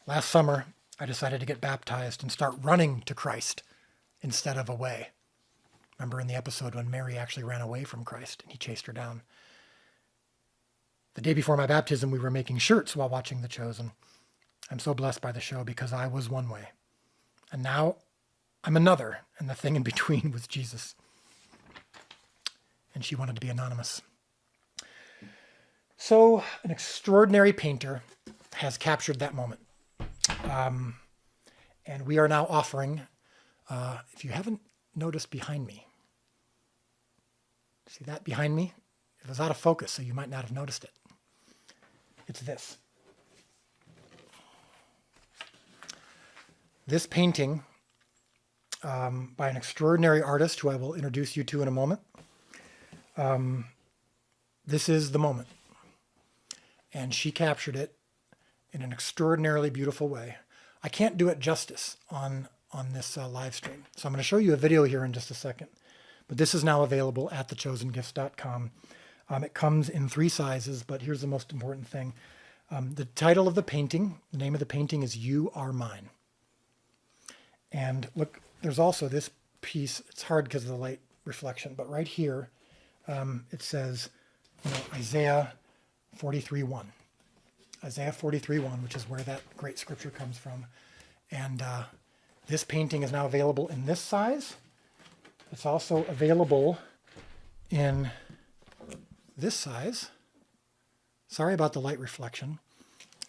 Last summer, I decided to get baptized and start running to Christ instead of away. Remember in the episode when Mary actually ran away from Christ and he chased her down. The day before my baptism, we were making shirts while watching The Chosen. I'm so blessed by the show because I was one way. And now I'm another, and the thing in between was Jesus. And she wanted to be anonymous. So an extraordinary painter has captured that moment. And we are now offering, if you haven't noticed behind me, see that behind me? It was out of focus, so you might not have noticed it. It's this. This painting by an extraordinary artist who I will introduce you to in a moment. This is the moment. And she captured it in an extraordinarily beautiful way. I can't do it justice on this live stream. So I'm going to show you a video here in just a second. But this is now available at thechosengifts.com. It comes in 3 sizes, but here's the most important thing. The title of the painting, the name of the painting is You Are Mine. And look, there's also this piece. It's hard because of the light reflection, but right here it says, Isaiah 43:1. Isaiah 43:1, which is where that great scripture comes from. And this painting is now available in this size. It's also available in this size. Sorry about the light reflection.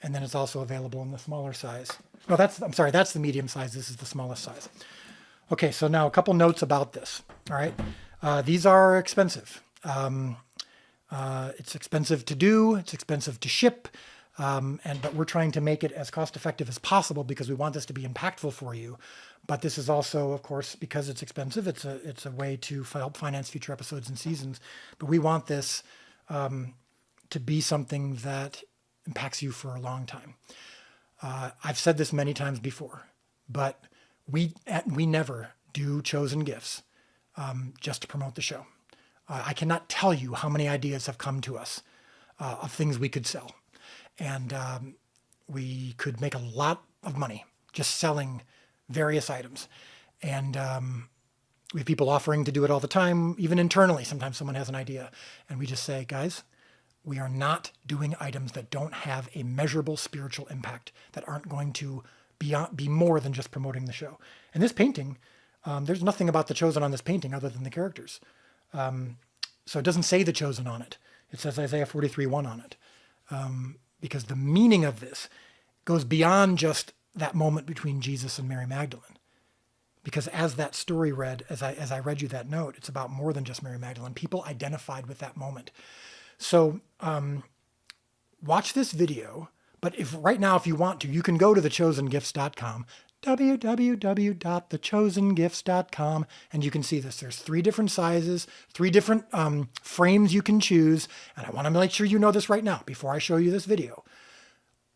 And then it's also available in the smaller size. No, that's the medium size. This is the smallest size. Okay, so now a couple notes about this. All right, these are expensive. It's expensive to do. It's expensive to ship. But we're trying to make it as cost effective as possible because we want this to be impactful for you. But this is also, of course, because it's expensive, it's a way to help finance future episodes and seasons. But we want this to be something that impacts you for a long time. I've said this many times before, but we never do Chosen Gifts just to promote the show. I cannot tell you how many ideas have come to us of things we could sell. And we could make a lot of money just selling various items. And we have people offering to do it all the time, even internally. Sometimes someone has an idea. And we just say, guys, we are not doing items that don't have a measurable spiritual impact, that aren't going to be more than just promoting the show. And this painting, there's nothing about The Chosen on this painting other than the characters. So it doesn't say The Chosen on it. It says Isaiah 43:1 on it. Because the meaning of this goes beyond just that moment between Jesus and Mary Magdalene. Because as that story read, as I read you that note, it's about more than just Mary Magdalene. People identified with that moment. So watch this video, but if right now, if you want to, you can go to thechosengifts.com, www.thechosengifts.com, and you can see this. There's 3 different sizes, 3 different frames you can choose, and I want to make sure you know this right now before I show you this video.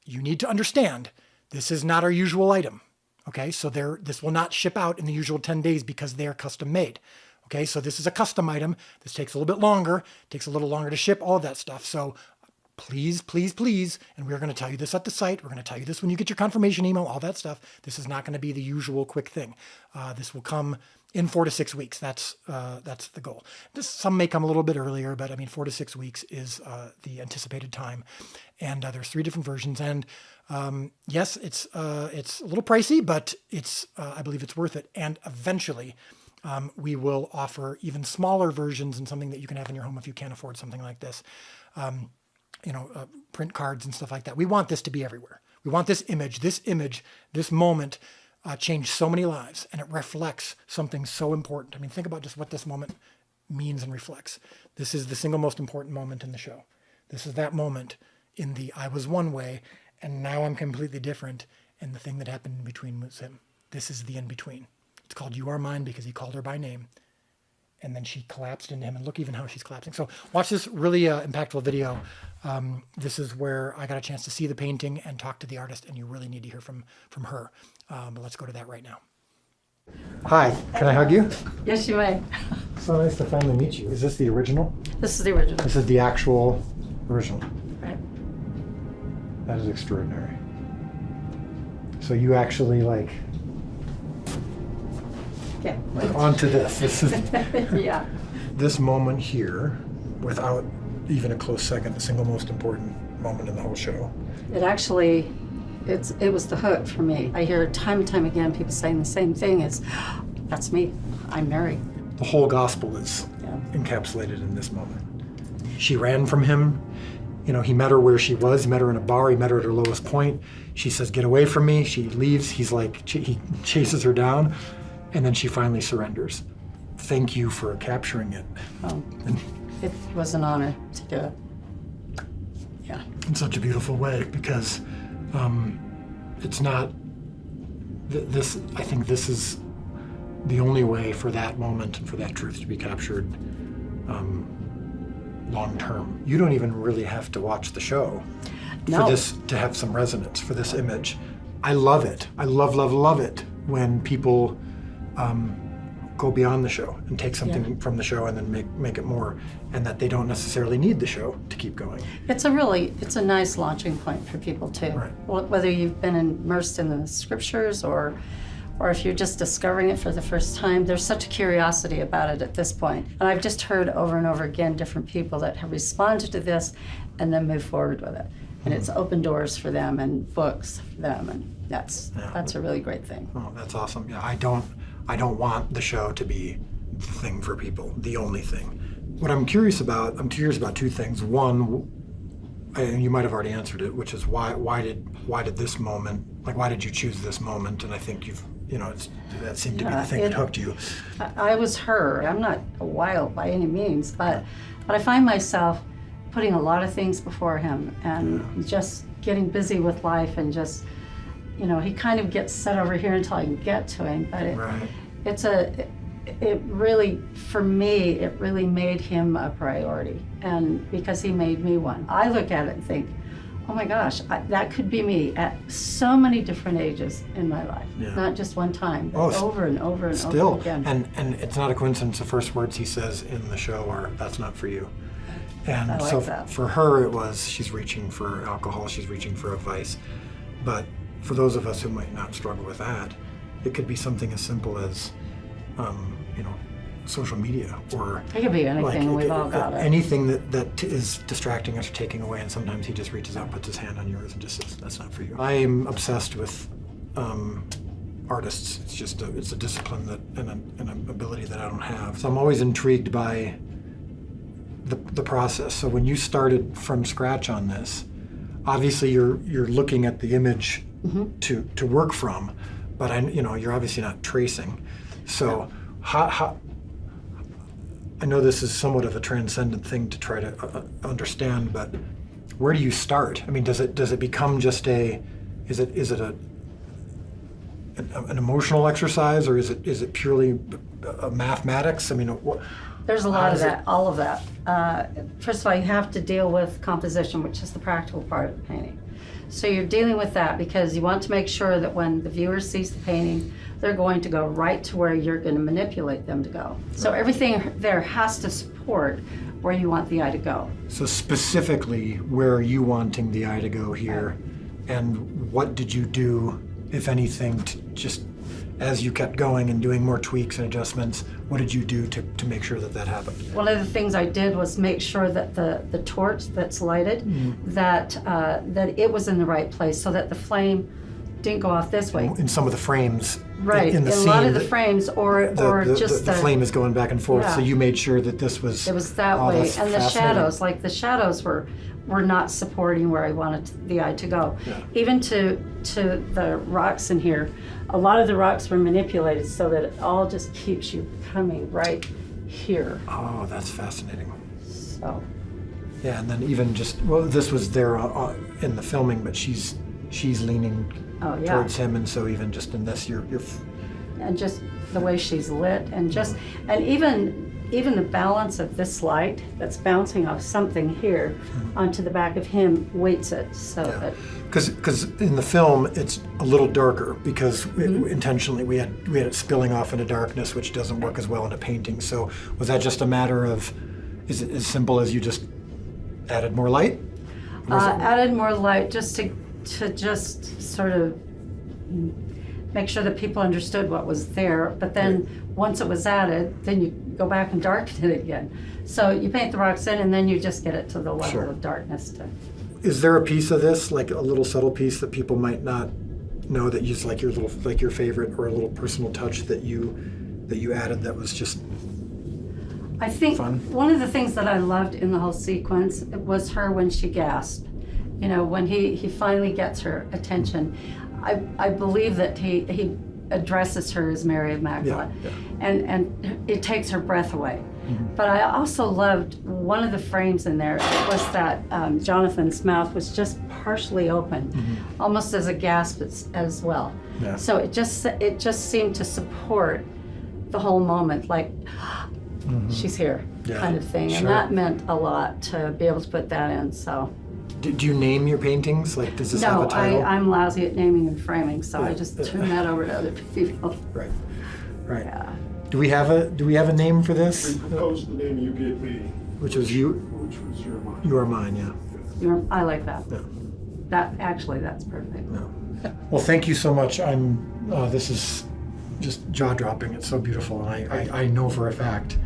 You need to understand this is not our usual item. Okay, so this will not ship out in the usual 10 days because they are custom made. Okay, so this is a custom item. This takes a little bit longer, takes a little longer to ship, all of that stuff. So please, please, please, and we're going to tell you this at the site. We're going to tell you this when you get your confirmation email, all that stuff. This is not going to be the usual quick thing. This will come in 4 to 6 weeks. That's the goal. Some may come a little bit earlier, but I mean, 4 to 6 weeks is the anticipated time. And there's 3 different versions. And yes, it's a little pricey, but I believe it's worth it. And eventually, we will offer even smaller versions and something that you can have in your home if you can't afford something like this. Print cards and stuff like that. We want this to be everywhere. We want this image, this moment changed so many lives, and it reflects something so important. I mean, think about just what this moment means and reflects. This is the single most important moment in the show. This is that moment in the I was one way, and now I'm completely different, and the thing that happened in between was him. This is the in-between. It's called You Are Mine because he called her by name. And then she collapsed into him, and look even how she's collapsing. So watch this really impactful video. This is where I got a chance to see the painting and talk to the artist, and you really need to hear from her. But let's go to that right now. Hi, can I hug you? Yes, you may. So nice to finally meet you. Is this the original? This is the original. This is the actual original. Right. That is extraordinary. So you actually Yeah. onto this. This is Yeah. this moment here, without even a close second, the single most important moment in the whole show. It actually, it was the hook for me. I hear time and time again people saying the same thing is, that's me. I'm Mary. The whole gospel is encapsulated in this moment. She ran from him. He met her where she was. He met her in a bar. He met her at her lowest point. She says, "Get away from me." She leaves. He chases her down. And then she finally surrenders. Thank you for capturing it. It was an honor to do it. Yeah. In such a beautiful way, because it's not, I think this is the only way for that moment and for that truth to be captured long term. You don't even really have to watch the show for this to have some resonance, for this image. I love it. I love it when people go beyond the show and take something from the show and then make it more, and that they don't necessarily need the show to keep going. It's a nice launching point for people too. Right. Whether you've been immersed in the scriptures or if you're just discovering it for the first time, there's such a curiosity about it at this point. And I've just heard over and over again different people that have responded to this and then moved forward with it. And it's opened doors for them and books for them, and that's a really great thing. Oh, that's awesome. Yeah, I don't want the show to be the thing for people, the only thing. What I'm curious about 2 things. One, and you might have already answered it, which is why did this moment, why did you choose this moment? And I think that seemed to be the thing that hooked you. I was her. I'm not a wild by any means, but I find myself putting a lot of things before him and just getting busy with life and just, he kind of gets set over here until I can get to him. But it really, for me, it really made him a priority, and because he made me one. I look at it and think, oh my gosh, that could be me at so many different ages in my life, not just one time, but over and over and over again. And it's not a coincidence the first words he says in the show are, "That's not for you." And I like so that. For her, it was, she's reaching for alcohol, she's reaching for a vice. But for those of us who might not struggle with that, it could be something as simple as, social media, or it could be anything. We've all got it. Anything that is distracting us or taking away, and sometimes he just reaches out, puts his hand on yours, and just says, "That's not for you." I am obsessed with artists. It's just it's a discipline and an ability that I don't have. So I'm always intrigued by the process. So when you started from scratch on this, obviously you're looking at the image to work from, but you're obviously not tracing. So how I know this is somewhat of a transcendent thing to try to understand, but where do you start? I mean, does it become just an emotional exercise, or is it purely mathematics? I mean, There's a lot of that, all of that. First of all, you have to deal with composition, which is the practical part of the painting. So you're dealing with that because you want to make sure that when the viewer sees the painting, they're going to go right to where you're going to manipulate them to go. So everything there has to support where you want the eye to go. So specifically, where are you wanting the eye to go here? And what did you do, if anything, to just, as you kept going and doing more tweaks and adjustments, what did you do to make sure that happened? One of the things I did was make sure that the torch that's lighted, that it was in the right place so that the flame didn't go off this way. In some of the frames, Right, in the scene, a lot of the frames, or just the flame is going back and forth. Yeah. So you made sure that this was. It was that way, and the shadows, like the shadows were not supporting where I wanted the eye to go. Yeah. Even to the rocks in here, a lot of the rocks were manipulated so that it all just keeps you coming right here. Oh, that's fascinating. So. Yeah, and then even just, well, this was there in the filming, but she's leaning towards him, and so even just in this, you're and just the way she's lit, and just and even the balance of this light that's bouncing off something here onto the back of him weights it so that. Because in the film it's a little darker because intentionally we had it spilling off into darkness, which doesn't work as well in a painting. So was that just a matter of, is it as simple as you just added more light? Added more light just to just sort of make sure that people understood what was there, but then once it was added, then you go back and darken it again. So you paint the rocks in, and then you just get it to the level of darkness. Is there a piece of this, like a little subtle piece that people might not know that you like your favorite, or a little personal touch that you added that was just I think fun? One of the things that I loved in the whole sequence was her when she gasped. You know, when he finally gets her attention. I believe that he addresses her as Mary of Magdala, and it takes her breath away. But I also loved one of the frames in there was that Jonathan's mouth was just partially open, almost as a gasp as well. Yeah. So it just seemed to support the whole moment, like she's here, kind of thing, and that meant a lot to be able to put that in. So. Do you name your paintings? Like, does this have a title? No, I'm lousy at naming and framing, so I just turn that over to other people. Right. Yeah. Do we have a name for this? We proposed the name you gave me, Which was you? which was Your Mind. You Are Mine, yeah. I like that. Yeah. That's perfect. Yeah. Well, thank you so much. This is just jaw-dropping. It's so beautiful, and I know for a fact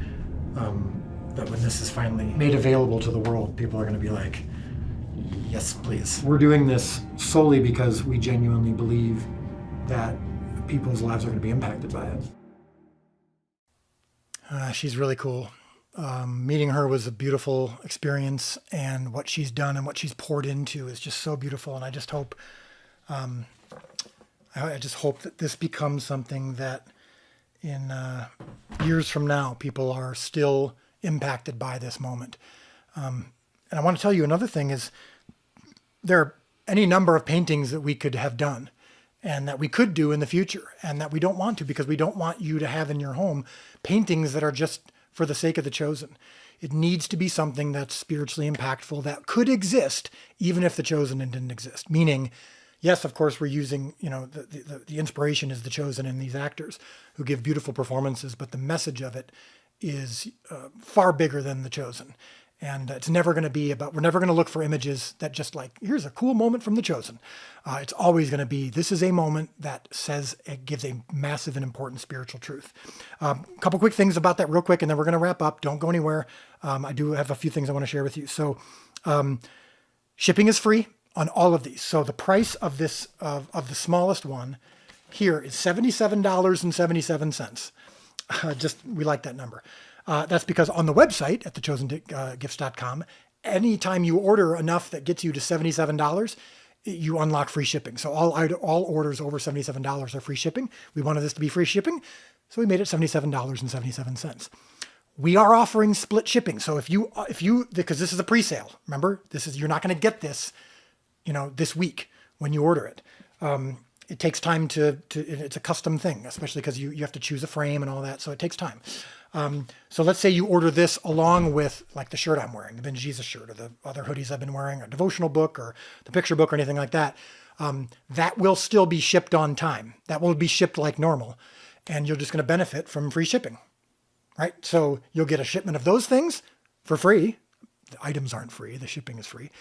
that when this is finally made available to the world, people are going to be like, yes, please. We're doing this solely because we genuinely believe that people's lives are going to be impacted by it. She's really cool. Meeting her was a beautiful experience, and what she's done and what she's poured into is just so beautiful. And I just hope, that this becomes something that in years from now, people are still impacted by this moment. And I want to tell you another thing is, there are any number of paintings that we could have done and that we could do in the future, and that we don't want to, because we don't want you to have in your home paintings that are just for the sake of the chosen. It needs to be something that's spiritually impactful, that could exist even if the chosen didn't exist. Meaning, yes, of course, we're using, the inspiration is the chosen in these actors who give beautiful performances, but the message of it is far bigger than the chosen. And it's never going to be about, we're never going to look for images that just like, here's a cool moment from The Chosen. It's always going to be, this is a moment that says, it gives a massive and important spiritual truth. A couple quick things about that real quick, and then we're going to wrap up. Don't go anywhere. I do have a few things I want to share with you. So shipping is free on all of these. So the price of this, of the smallest one here is $77.77. We like that number. That's because on the website at thechosengifts.com, anytime you order enough that gets you to $77, you unlock free shipping. So all orders over $77 are free shipping. We wanted this to be free shipping, so we made it $77.77. We are offering split shipping. So if you, because this is a pre-sale, remember, you're not going to get this, this week when you order it. It takes time to it's a custom thing, especially because you have to choose a frame and all that. So it takes time. So let's say you order this along with like the shirt I'm wearing, the Binge Jesus shirt, or the other hoodies I've been wearing, a devotional book or the picture book or anything like that. That will still be shipped on time. That will be shipped like normal. And you're just going to benefit from free shipping, right? So you'll get a shipment of those things for free. The items aren't free. The shipping is free.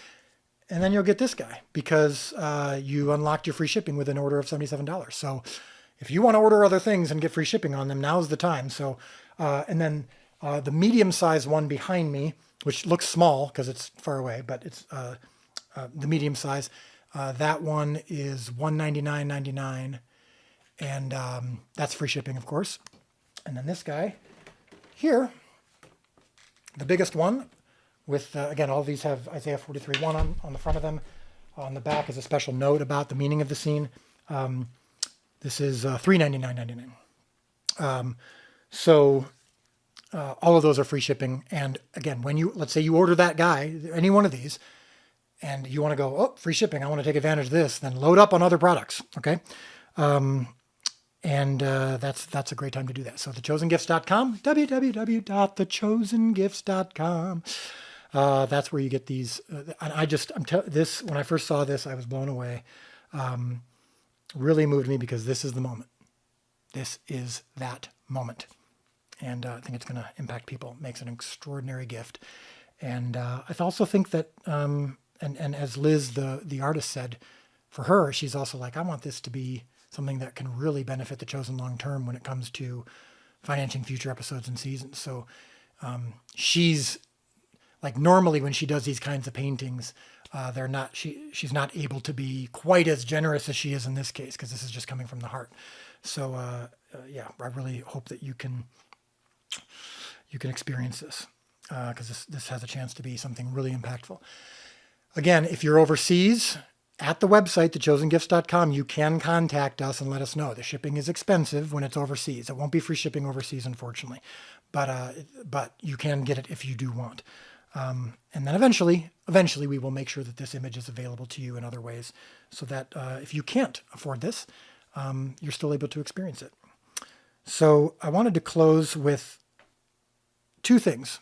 And then you'll get this guy because you unlocked your free shipping with an order of $77. So if you want to order other things and get free shipping on them, now's the time. So, and then the medium-sized one behind me, which looks small because it's far away, but it's the medium size. That one is $199.99, and that's free shipping, of course. And then this guy here, the biggest one, with, again, all of these have Isaiah 43:1 on the front of them. On the back is a special note about the meaning of the scene. This is $399.99. So all of those are free shipping. And again, let's say you order that guy, any one of these, and you want to go, oh, free shipping, I want to take advantage of this, then load up on other products, okay? That's a great time to do that. So thechosengifts.com, www.thechosengifts.com. That's where you get these. And this, when I first saw this, I was blown away. Really moved me because this is the moment. This is that moment. And I think it's going to impact people. It makes an extraordinary gift. And I also think that, and as Liz, the artist, said, for her, she's also like, I want this to be something that can really benefit The Chosen long term when it comes to financing future episodes and seasons. So she's like, normally when she does these kinds of paintings, she's not able to be quite as generous as she is in this case, because this is just coming from the heart. So yeah, I really hope that you can experience this, because this has a chance to be something really impactful. Again, if you're overseas, at the website, thechosengifts.com, you can contact us and let us know. The shipping is expensive when it's overseas. It won't be free shipping overseas, unfortunately, but you can get it if you do want. And then eventually we will make sure that this image is available to you in other ways, so that if you can't afford this, you're still able to experience it. So I wanted to close with three things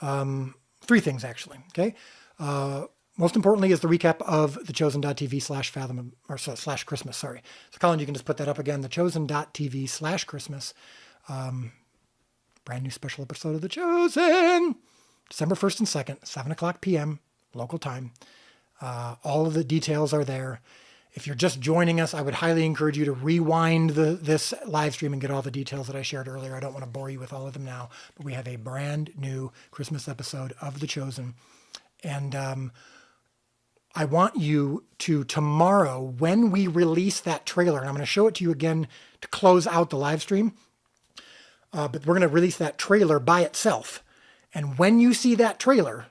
actually. Okay. Most importantly is the recap of thechosen.tv/fathom or /Christmas. Sorry. So Colin, you can just put that up again. thechosen.tv/Christmas. Brand new special episode of The Chosen. December 1st and 2nd, 7:00 p.m. local time. All of the details are there. If you're just joining us, I would highly encourage you to rewind this live stream and get all the details that I shared earlier. I don't want to bore you with all of them now, but we have a brand new Christmas episode of The Chosen. And I want you to, tomorrow, when we release that trailer, and I'm going to show it to you again to close out the live stream, but we're going to release that trailer by itself. And when you see that trailer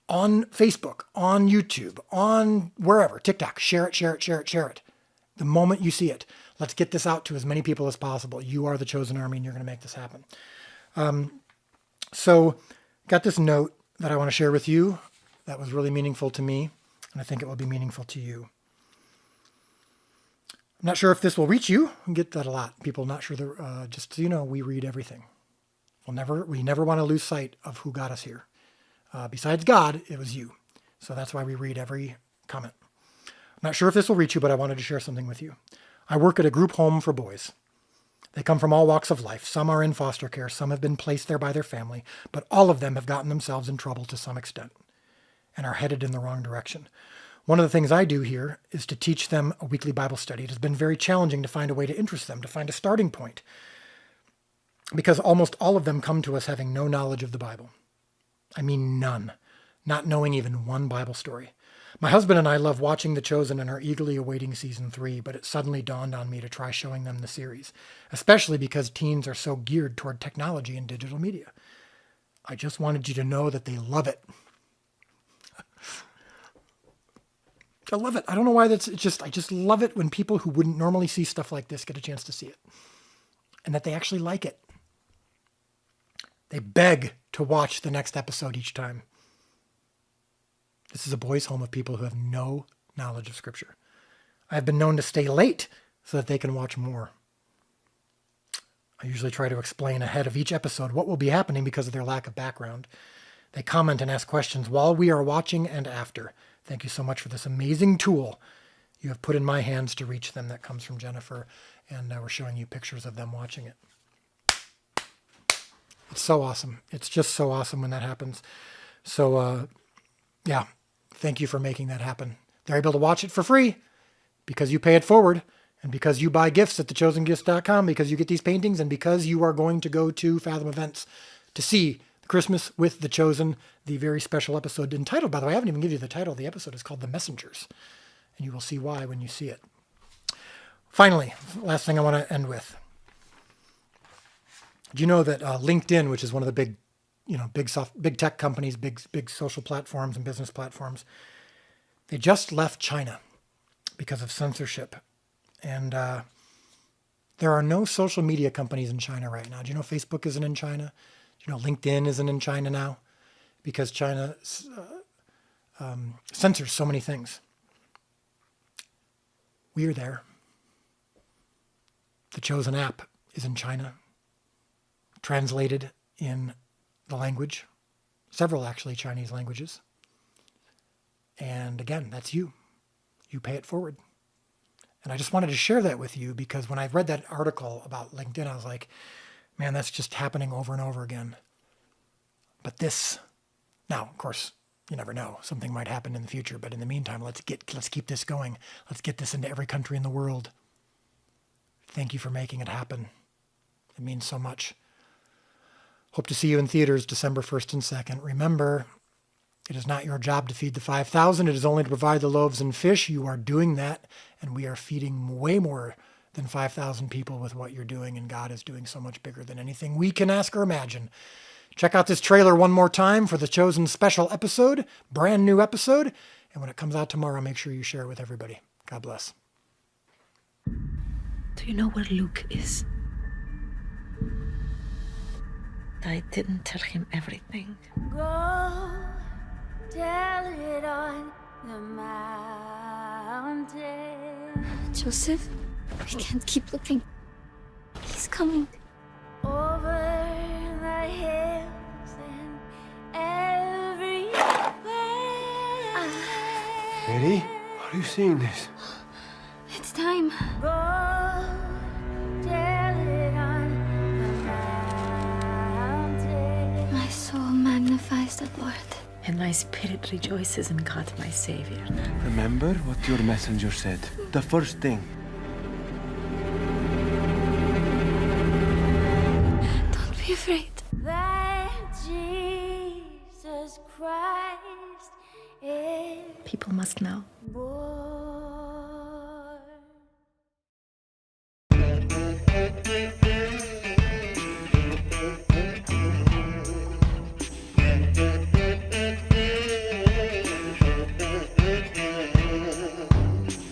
on Facebook, on YouTube, on wherever, TikTok, share it. The moment you see it, let's get this out to as many people as possible. You are the chosen army, and you're going to make this happen. So got this note that I want to share with you that was really meaningful to me, and I think it will be meaningful to you. I'm not sure if this will reach you. I get that a lot. People not sure. Just so you know, we read everything. We never want to lose sight of who got us here. Besides God, it was you. So that's why we read every comment. I'm not sure if this will reach you, but I wanted to share something with you. I work at a group home for boys. They come from all walks of life. Some are in foster care. Some have been placed there by their family, but all of them have gotten themselves in trouble to some extent and are headed in the wrong direction. One of the things I do here is to teach them a weekly Bible study. It has been very challenging to find a way to interest them, to find a starting point, because almost all of them come to us having no knowledge of the Bible. I mean, none. Not knowing even one Bible story. My husband and I love watching The Chosen and are eagerly awaiting season 3, but it suddenly dawned on me to try showing them the series, especially because teens are so geared toward technology and digital media. I just wanted you to know that they love it. I love it. I don't know why I just love it when people who wouldn't normally see stuff like this get a chance to see it, and that they actually like it. They beg to watch the next episode each time. This is a boys' home of people who have no knowledge of Scripture. I've been known to stay late so that they can watch more. I usually try to explain ahead of each episode what will be happening because of their lack of background. They comment and ask questions while we are watching and after. Thank you so much for this amazing tool you have put in my hands to reach them. That comes from Jennifer, and we're showing you pictures of them watching it. It's so awesome. It's just so awesome when that happens. So, yeah, thank you for making that happen. They're able to watch it for free because you pay it forward, and because you buy gifts at thechosengifts.com, because you get these paintings, and because you are going to go to Fathom Events to see Christmas with the Chosen, the very special episode entitled, by the way, I haven't even given you the title of the episode. It's called The Messengers, and you will see why when you see it. Finally, last thing I want to end with. Do you know that LinkedIn, which is one of the big tech companies, big social platforms and business platforms, they just left China because of censorship. And there are no social media companies in China right now. Do you know Facebook isn't in China? Do you know LinkedIn isn't in China now? Because China censors so many things. We are there. The Chosen app is in China, translated in the language, several actually Chinese languages. And again, that's you. You pay it forward. And I just wanted to share that with you because when I read that article about LinkedIn, I was like, man, that's just happening over and over again. But now, of course, you never know. Something might happen in the future. But in the meantime, let's keep this going. Let's get this into every country in the world. Thank you for making it happen. It means so much. Hope to see you in theaters December 1st and 2nd. Remember, it is not your job to feed the 5,000. It is only to provide the loaves and fish. You are doing that, and we are feeding way more than 5,000 people with what you're doing, and God is doing so much bigger than anything we can ask or imagine. Check out this trailer one more time for the Chosen special episode, brand new episode, and when it comes out tomorrow, make sure you share it with everybody. God bless. Do you know where Luke is? I didn't tell him everything. Go tell it on the mountain. Joseph, we can't keep looking. He's coming. Over the hills and everywhere. Mary, are you seeing this? It's time. Go tell it on the mountain. My soul magnifies the Lord. And my spirit rejoices in God, my Savior. Remember what your messenger said. The first thing. Don't be afraid. That Jesus Christ is People must know. born.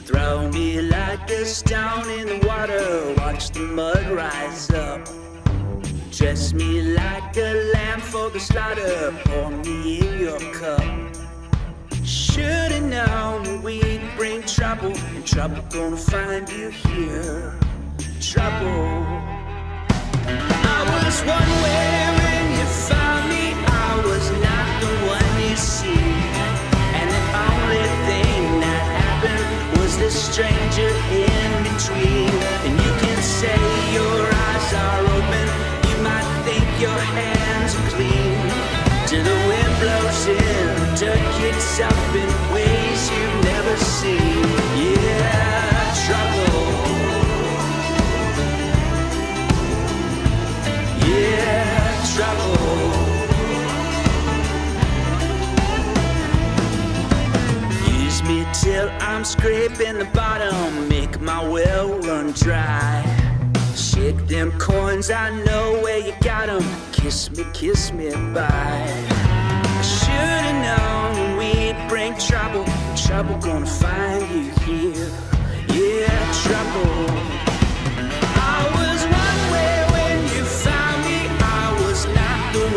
Throw me like a stone in the water, watch the mud rise up. Dress me like a lamb for the slaughter, pour me in your cup. Should've known we'd bring trouble, and trouble gonna find you here. Trouble. I was one way when you found me, I was not the one you see. And the only thing that happened was the stranger in between. And you can say your eyes are open, you might think your hands are clean. Till the wind blows in, dirt kicks up in ways you've never seen. Yeah, trouble. Yeah, trouble. Use me till I'm scraping the bottom, make my well run dry. Shake them coins, I know where you got them. Kiss me bye. I should've known we'd bring trouble, trouble gonna find you here. Yeah, trouble. I was one way when you found me, I was not the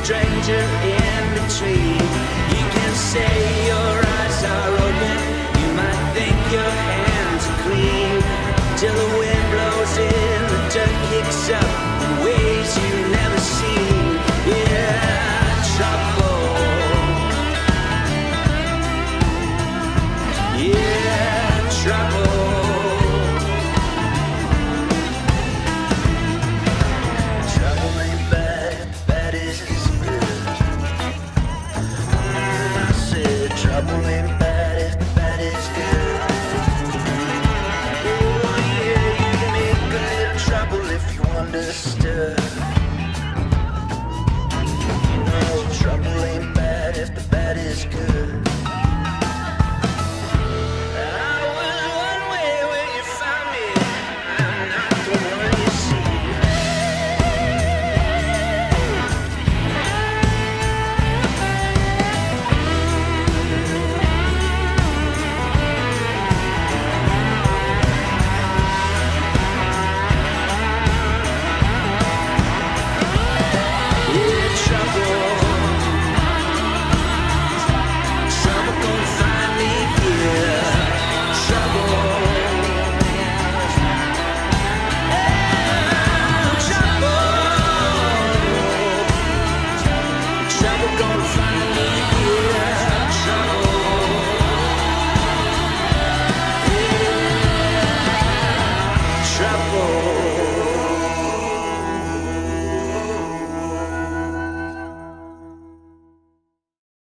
stranger in between. You can say your eyes are open, you might think your hands are clean, till the wind blows in, the dirt kicks up in ways you've never seen. Yeah, trouble. Yeah, trouble. Trouble ain't bad, bad is good. I said trouble ain't bad if bad is good. Oh yeah, you can make a little trouble if you understood. You know trouble ain't bad if the bad is good. I was one way when you found me, I'm not the one you see. Yeah, trouble. Trouble gonna find me here. Trouble. Trouble gonna find me here.